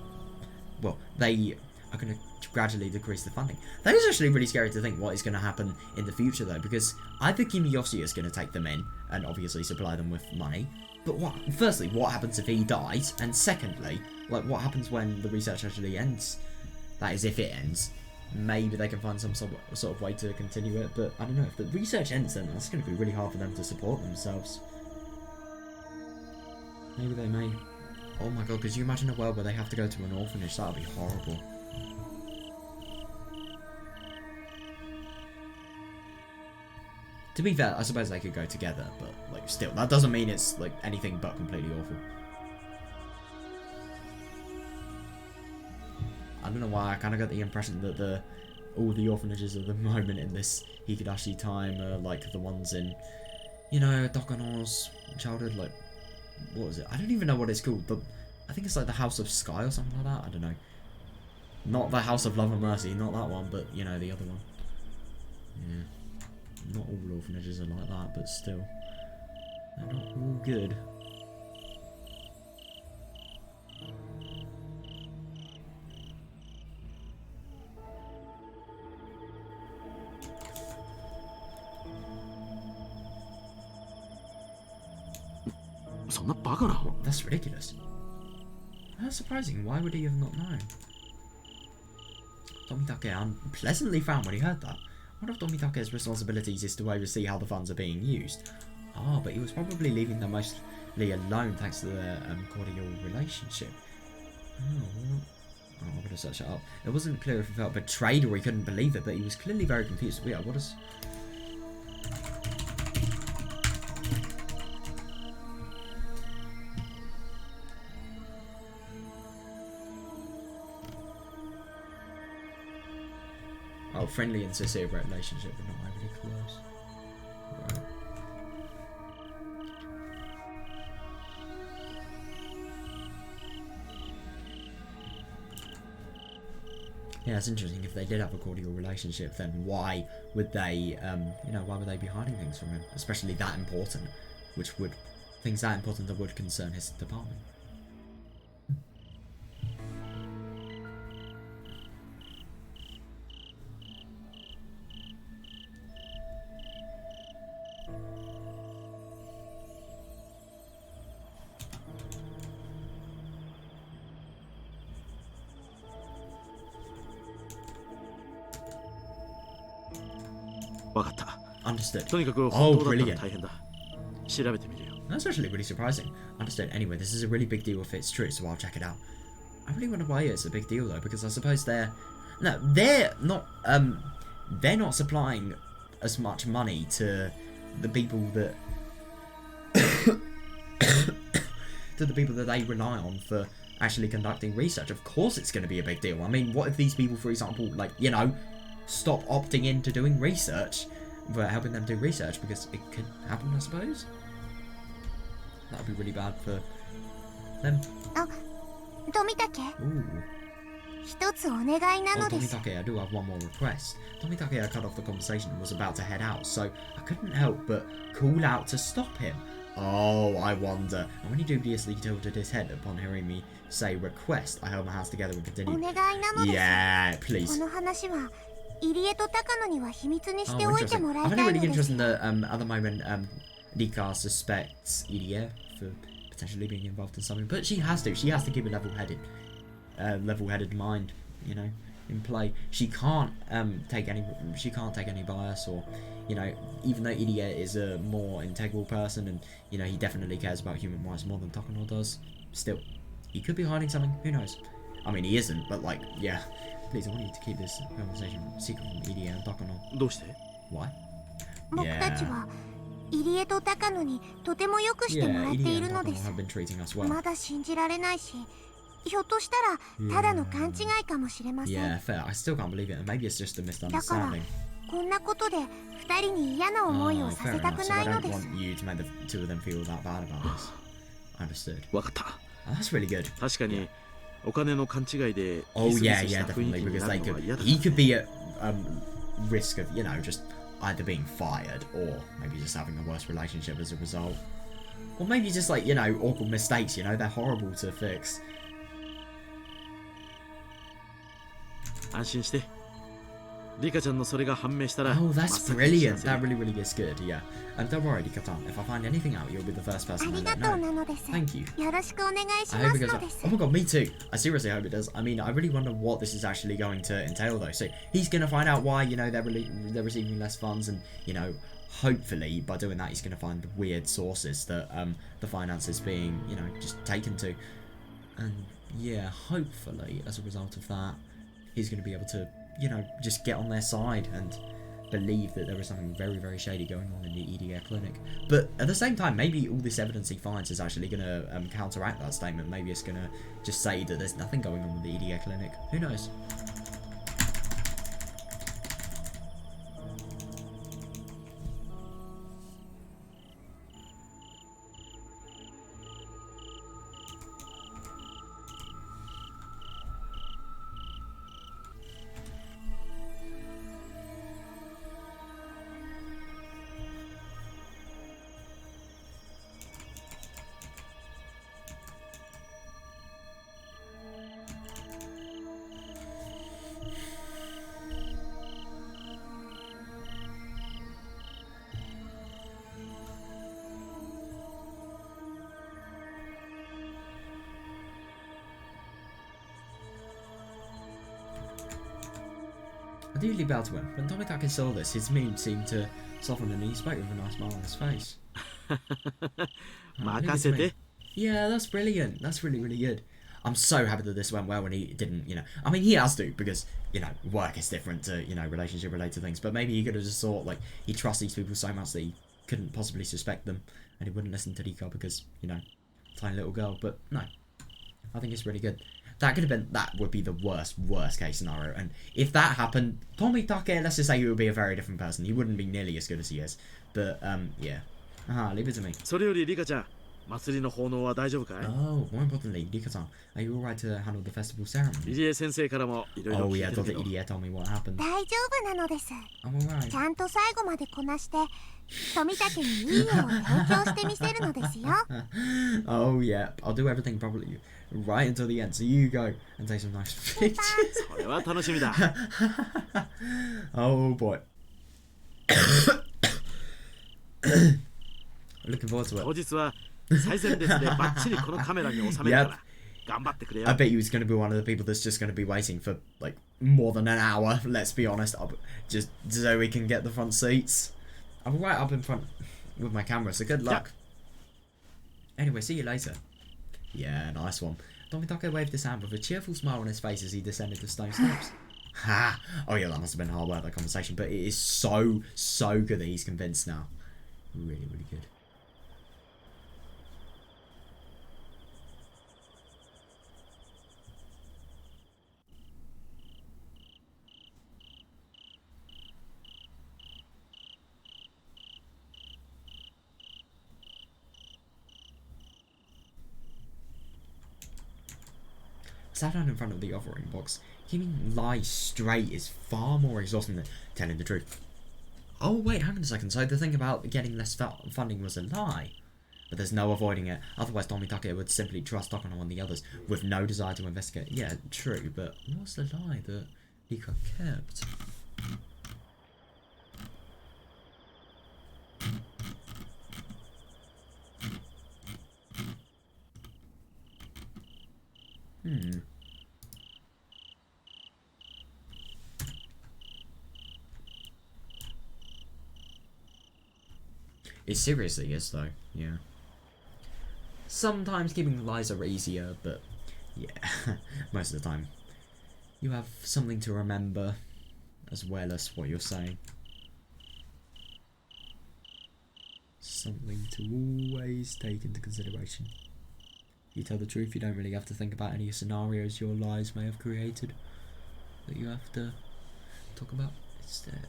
Well, they are going to gradually decrease the funding. That is actually really scary to think what is going to happen in the future, though, because either Kimiyoshi is going to take them in and obviously supply them with money. But firstly, what happens if he dies? And secondly, like, what happens when the research actually ends? That is, if it ends. Maybe they can find some sort of way to continue it, but I don't know. If the research ends, then that's going to be really hard for them to support themselves. Maybe they may. Oh my god, could you imagine a world where they have to go to an orphanage? That would be horrible. To be fair, I suppose they could go together, but like still, that doesn't mean it's like anything but completely awful. I don't know why, I kind of got the impression that all the orphanages at the moment in this Higurashi time are like the ones in, you know, Dokano's childhood, like, what was it? I don't even know what it's called, but I think it's like the House of Sky or something like that, I don't know. Not the House of Love and Mercy, not that one, but, you know, the other one. Yeah. Not all orphanages are like that, but still. They're not all good. That's ridiculous. That's surprising. Why would he have not known? Tomitake pleasantly frowned when he heard that. One of Tomitake's responsibilities is to oversee how the funds are being used. Ah, but he was probably leaving them mostly alone thanks to their cordial relationship. Oh, I'm going to search it up. It wasn't clear if he felt betrayed or he couldn't believe it, but he was clearly very confused. Yeah, what is... Oh, friendly and sincere relationship, but not overly close. Right. Yeah, it's interesting. If they did have a cordial relationship, then why would they, why would they be hiding things from him? Especially that important, things that important that would concern his department. Understood. Oh, brilliant. That's actually really surprising. Understood. Anyway, this is a really big deal if it's true, so I'll check it out. I really wonder why it's a big deal though, because I suppose they're not supplying as much money to the people that they rely on for actually conducting research. Of course it's going to be a big deal. I mean, what if these people, for example, stop opting into doing research? For helping them do research, because it could happen, I suppose. That would be really bad for them. Tomitake? Ooh. 一つお願いな Oh, のです。 Tomitake, I do have one more request. Tomitake cut off the conversation and was about to head out, so I couldn't help but call out to stop him. Oh, I wonder. And when he dubiously tilted his head upon hearing me say request, I held my hands together and お continued. 願いなのです。 Yeah, こ please. の話は入江と高野には秘密にし Oh, ておいて interesting. もら I い find た it いの really です interesting よ。 that at the moment Rika suspects Irie for potentially being involved in something, but she has to. She has to keep a level-headed mind, you know, in play. She can't take any bias, or, you know, even though Irie is a more integral person and, you know, he definitely cares about human rights more than Takano does, still, he could be hiding something. Who knows? I mean, he isn't, but like, yeah. Please, I want you to keep this conversation secret from Irie and Takano. どうして Why? 僕たちは入江と高野にとてもよくしても Yeah, らってい Irie る and ので Takano す。 have been treating us well. まだ信じられないし、ひょっとしたらただの勘違いかもしれません。 Yeah, fair. I still can't believe it, and maybe it's just a だから misunderstanding. こんなことで二人に嫌な思いを Oh, さ fair せた enough. く So な they いの don't です。 want you to make the two of them feel that bad about this. Understood. わかった Oh, that's really good. 確かにお金の勘違いで Oh ギスギ yeah, スし yeah, た雰囲 definitely, 気に because な they るのは could. 嫌だ He could be at risk of, you know, just either being fired or maybe just having a worse relationship as a result, or maybe just like, you know, awkward mistakes. You know, they're horrible to fix. 安心してリカちゃんのそれが判明したら Oh, 真っ that's 先に brilliant. 知らせる That really, really is good. Yeah, and don't worry, Rika-tan. If I find anything out, you'll be the first あ person to り let がとう know. なのです。 Thank you. よろしくお願いし I ま hope す it goes の well. です Oh my god, me too. I seriously hope it does. I mean, I really wonder what this is actually going to entail, though. So he's going to find out why, you know, they're receiving less funds, and, you know, hopefully by doing that he's going to find the weird sources that the finance is being, you know, just taken to. And yeah, hopefully as a result of that, he's going to be able to, you know, just get on their side and believe that there is something very, very shady going on in the EDA clinic. But at the same time, maybe all this evidence he finds is actually going to counteract that statement. Maybe it's going to just say that there's nothing going on with the EDA clinic. Who knows? I do leave out to him. When Tomitake saw this, his mood seemed to soften and he spoke with a nice smile on his face. Leave it to 任せ me. て Yeah, that's brilliant. That's really, really good. I'm so happy that this went well when he didn't, you know. I mean, he has to, because, you know, work is different to, you know, relationship-related things. But maybe he could have just thought, like, he trusts these people so much that he couldn't possibly suspect them. And he wouldn't listen to Rika because, you know, tiny little girl. But, no. I think it's really good. That would be the worst case scenario. And if that happened, Tomitake, let's just say he would be a very different person. He wouldn't be nearly as good as he is. But, yeah. Leave it to me. それよりリカちゃん祭りの奉納は大丈夫かい Oh, more importantly, Rika-san, are you alright to handle the festival ceremony? 入江先生からもいろいろ Oh 聞い yeah, てるけ Dodgy ど Idiot told me what happened. 大丈夫なのです。 I'm alright. ちゃんと最後までこなして富武にいい絵を提供してみせるのですよ。 Oh yeah, I'll do everything properly right until the end. So you go and take some nice pictures. それは楽しみだ Oh boy. Looking forward to 当 it. 日は最前列でバッチリこのカメラに収めるから頑張ってくれよ I bet you he's going to be one of the people that's just going to be waiting for like more than an hour. Let's be honest, just so we can get the front seats. I'm right up in front with my camera, so good luck. Anyway, see you later. Yeah, nice one. Tomitake waved his hand with a cheerful smile on his face as he descended the stone steps. Ha! Oh yeah, that must have been hard work, that conversation, but it is so good that he's convinced now. Really, really good. sat down in front of the offering box. Keeping lies straight is far more exhausting than telling the truth. Oh wait, hang on a second, so the thing about getting less funding was a lie? But there's no avoiding it, otherwise Tomitake would simply trust Takano and the others with no desire to investigate. Yeah, true, but what's the lie that Nika kept? It seriously is though, yeah. Sometimes keeping lies are easier, but yeah, most of the time. You have something to remember as well as what you're saying. Something to always take into consideration. If you tell the truth, you don't really have to think about any scenarios your lies may have created that you have to talk about instead.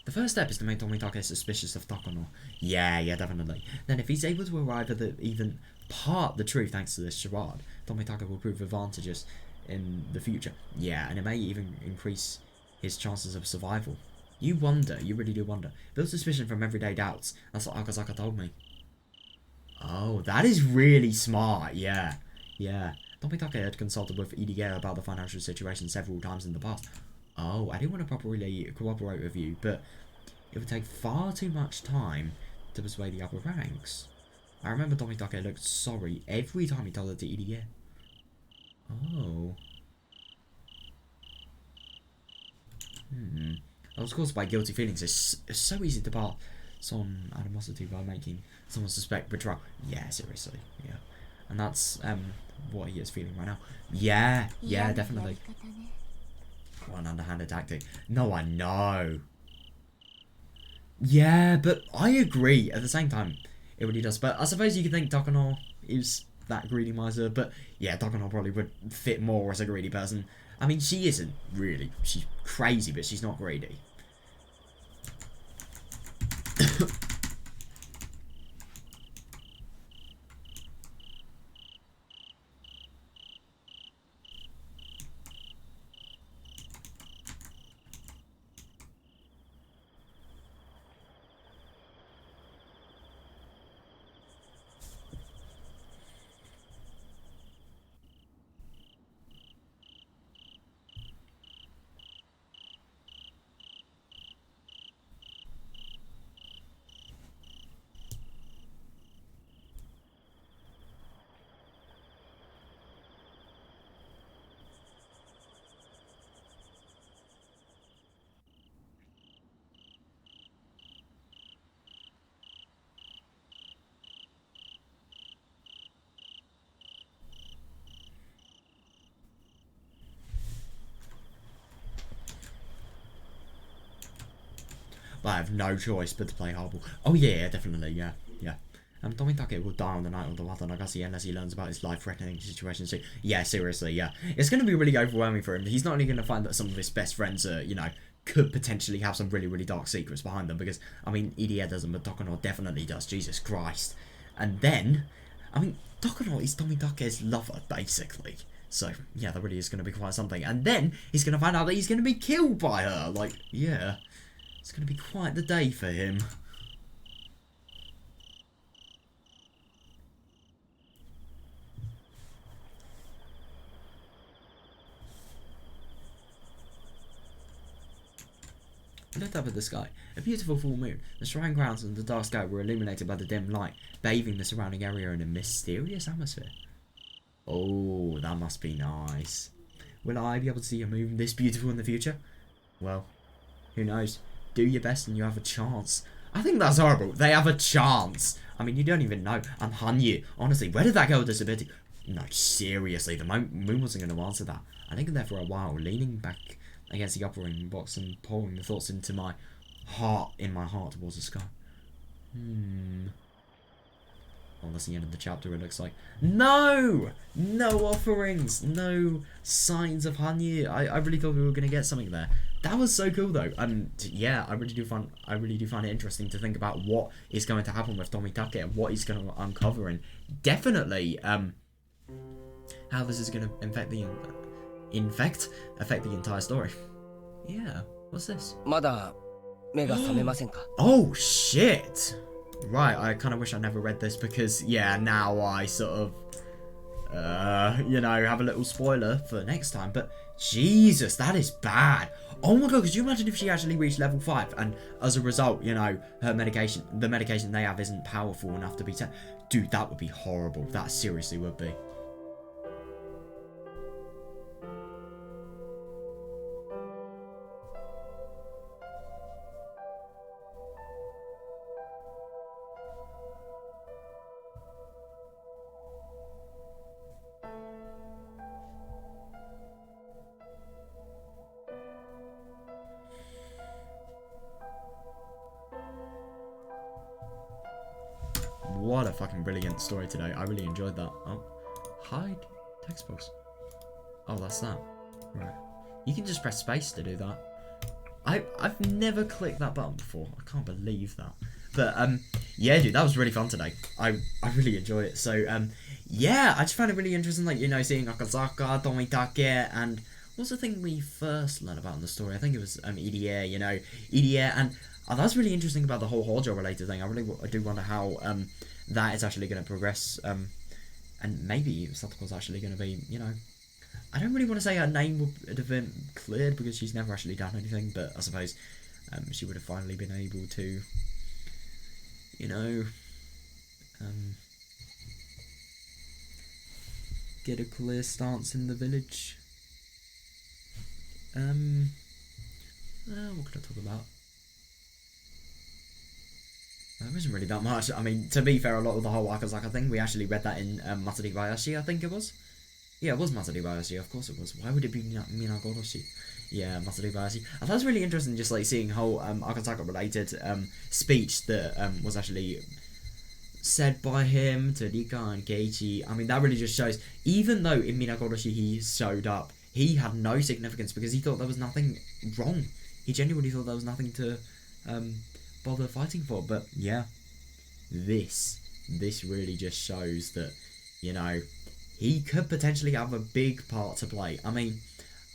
The first step is to make Tomitake suspicious of Takano. Yeah, definitely. Then if he's able to arrive at even part the truth thanks to this charade, Tomitake will prove advantageous in the future. Yeah, and it may even increase his chances of survival. You wonder, you really do wonder. Build suspicion from everyday doubts. That's what Akazaka told me. Oh, that is really smart, yeah. Tomitake had consulted with EDA about the financial situation several times in the past. Oh, I didn't want to properly cooperate with you, but it would take far too much time to persuade the upper ranks. I remember Tomitake looked sorry every time he told it to EDA. Oh. That was caused by guilty feelings. It's so easy to pass on animosity by making someone suspect betrayal. Yeah, seriously, yeah. And that's what he is feeling right now. Yeah, definitely. What an underhanded tactic. No, I know. Yeah, but I agree. At the same time, it really does. But I suppose you could think Takano is that greedy miser. But yeah, Takano probably would fit more as a greedy person. I mean, she isn't really. She's crazy, but she's not greedy. But I have no choice but to play hardball. Oh yeah, definitely, yeah. Tomitake will die on the night of the Wata Nagase unless he learns about his life-threatening situation too. Yeah, seriously, yeah. It's going to be really overwhelming for him. He's not only going to find that some of his best friends are, you know, could potentially have some really, really dark secrets behind them. Because, I mean, EDA doesn't, but Takano definitely does. Jesus Christ. And then, I mean, Takano is Tomitake's lover, basically. So, yeah, that really is going to be quite something. And then, he's going to find out that he's going to be killed by her. Like, yeah. It's going to be quite the day for him. I looked up at the sky. A beautiful full moon. The shrine grounds and the dark sky were illuminated by the dim light, bathing the surrounding area in a mysterious atmosphere. Oh, that must be nice. Will I be able to see a moon this beautiful in the future? Well, who knows? Do your best and you have a chance. I think that's horrible. They have a chance. I mean, you don't even know. And Hanyu, honestly, where did that girl disappear to? No, seriously, the moon wasn't going to answer that. I lingered there for a while, leaning back against the operating box and pouring the thoughts into my heart, towards the sky. Well, that's the end of the chapter, it looks like. No! No offerings! No signs of Hanyu. I really thought we were going to get something there. that was so cool though, and yeah, I really do find it interesting to think about what is going to happen with Tomitake and what he's going to uncover, and definitely how this is going to affect the entire story. Yeah, what's this? まだ目が覚めませんか Oh shit! Right, I kind of wish I never read this because yeah, now I sort of you know, have a little spoiler for next time, but Jesus, that is bad. Oh my god, could you imagine if she actually reached level 5 and as a result, you know, the medication they have isn't powerful enough to be dude, that would be horrible. That seriously would be. What a fucking brilliant story today. I really enjoyed that. Oh, hide text box. Oh, that's that. Right. You can just press space to do that. I've never clicked that button before. I can't believe that. But yeah, dude, that was really fun today. I really enjoy it. So yeah, I just found it really interesting, like, you know, seeing Akazaka, Tomitake, and what's the thing we first learned about in the story? I think it was EDA, you know, EDA, and that's really interesting about the whole Hojo related thing. I do wonder how that is actually going to progress, and maybe Satoko's actually going to be, you know, I don't really want to say her name would have been cleared because she's never actually done anything, but I suppose she would have finally been able to, you know, get a clear stance in the village. What could I talk about? There isn't really that much. I mean, to be fair, a lot of the whole Akazaka thing, we actually read that in Matsuri Bayashi, I think it was. Yeah, it was Matsuri Bayashi, of course it was. Why would it be Minagoroshi? Yeah, Matsuri Bayashi. I thought it was really interesting just like seeing whole Akazaka related speech that was actually said by him to Rika and Geichi. I mean, that really just shows, even though in Minagoroshi he showed up, he had no significance because he thought there was nothing wrong. He genuinely thought there was nothing to bother fighting for. But yeah, this really just shows that, you know, he could potentially have a big part to play. I mean,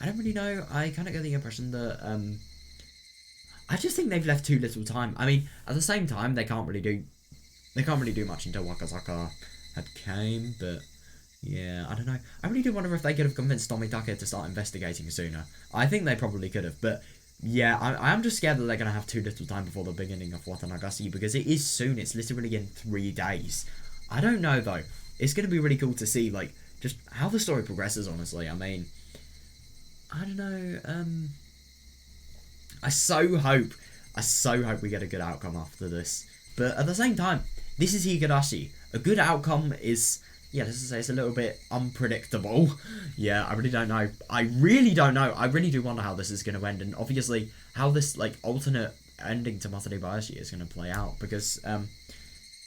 I don't really know. I kind of get the impression that I just think they've left too little time. I mean, at the same time, they can't really do much until Akazaka had came. But yeah, I don't know. I really do wonder if they could have convinced Tomitake to start investigating sooner. I think they probably could have, but yeah, I'm just scared that they're going to have too little time before the beginning of Watanagasi, because it is soon. It's literally in 3 days. I don't know, though. It's going to be really cool to see, like, just how the story progresses, honestly. I mean, I don't know, I so hope we get a good outcome after this. But at the same time, this is Higurashi. A good outcome is, yeah, let's just say it's a little bit unpredictable. Yeah, I really don't know. I really do wonder how this is going to end, and obviously how this, like, alternate ending to Matsuri Bayashi is going to play out, because,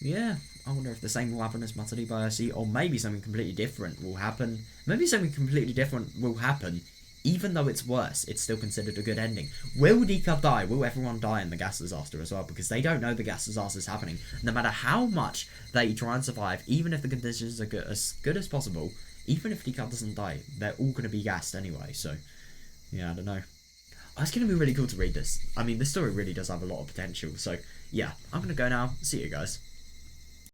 yeah, I wonder if the same will happen as Matsuri Bayashi, or maybe something completely different will happen. Maybe something completely different will happen, even though it's worse, it's still considered a good ending. Will Rika die? Will everyone die in the gas disaster as well? Because they don't know the gas disaster is happening. No matter how much they try and survive, even if the conditions are as good as possible, even if Rika doesn't die, they're all going to be gassed anyway. So, yeah, I don't know. Oh, it's going to be really cool to read this. I mean, this story really does have a lot of potential. So, yeah, I'm going to go now. See you guys.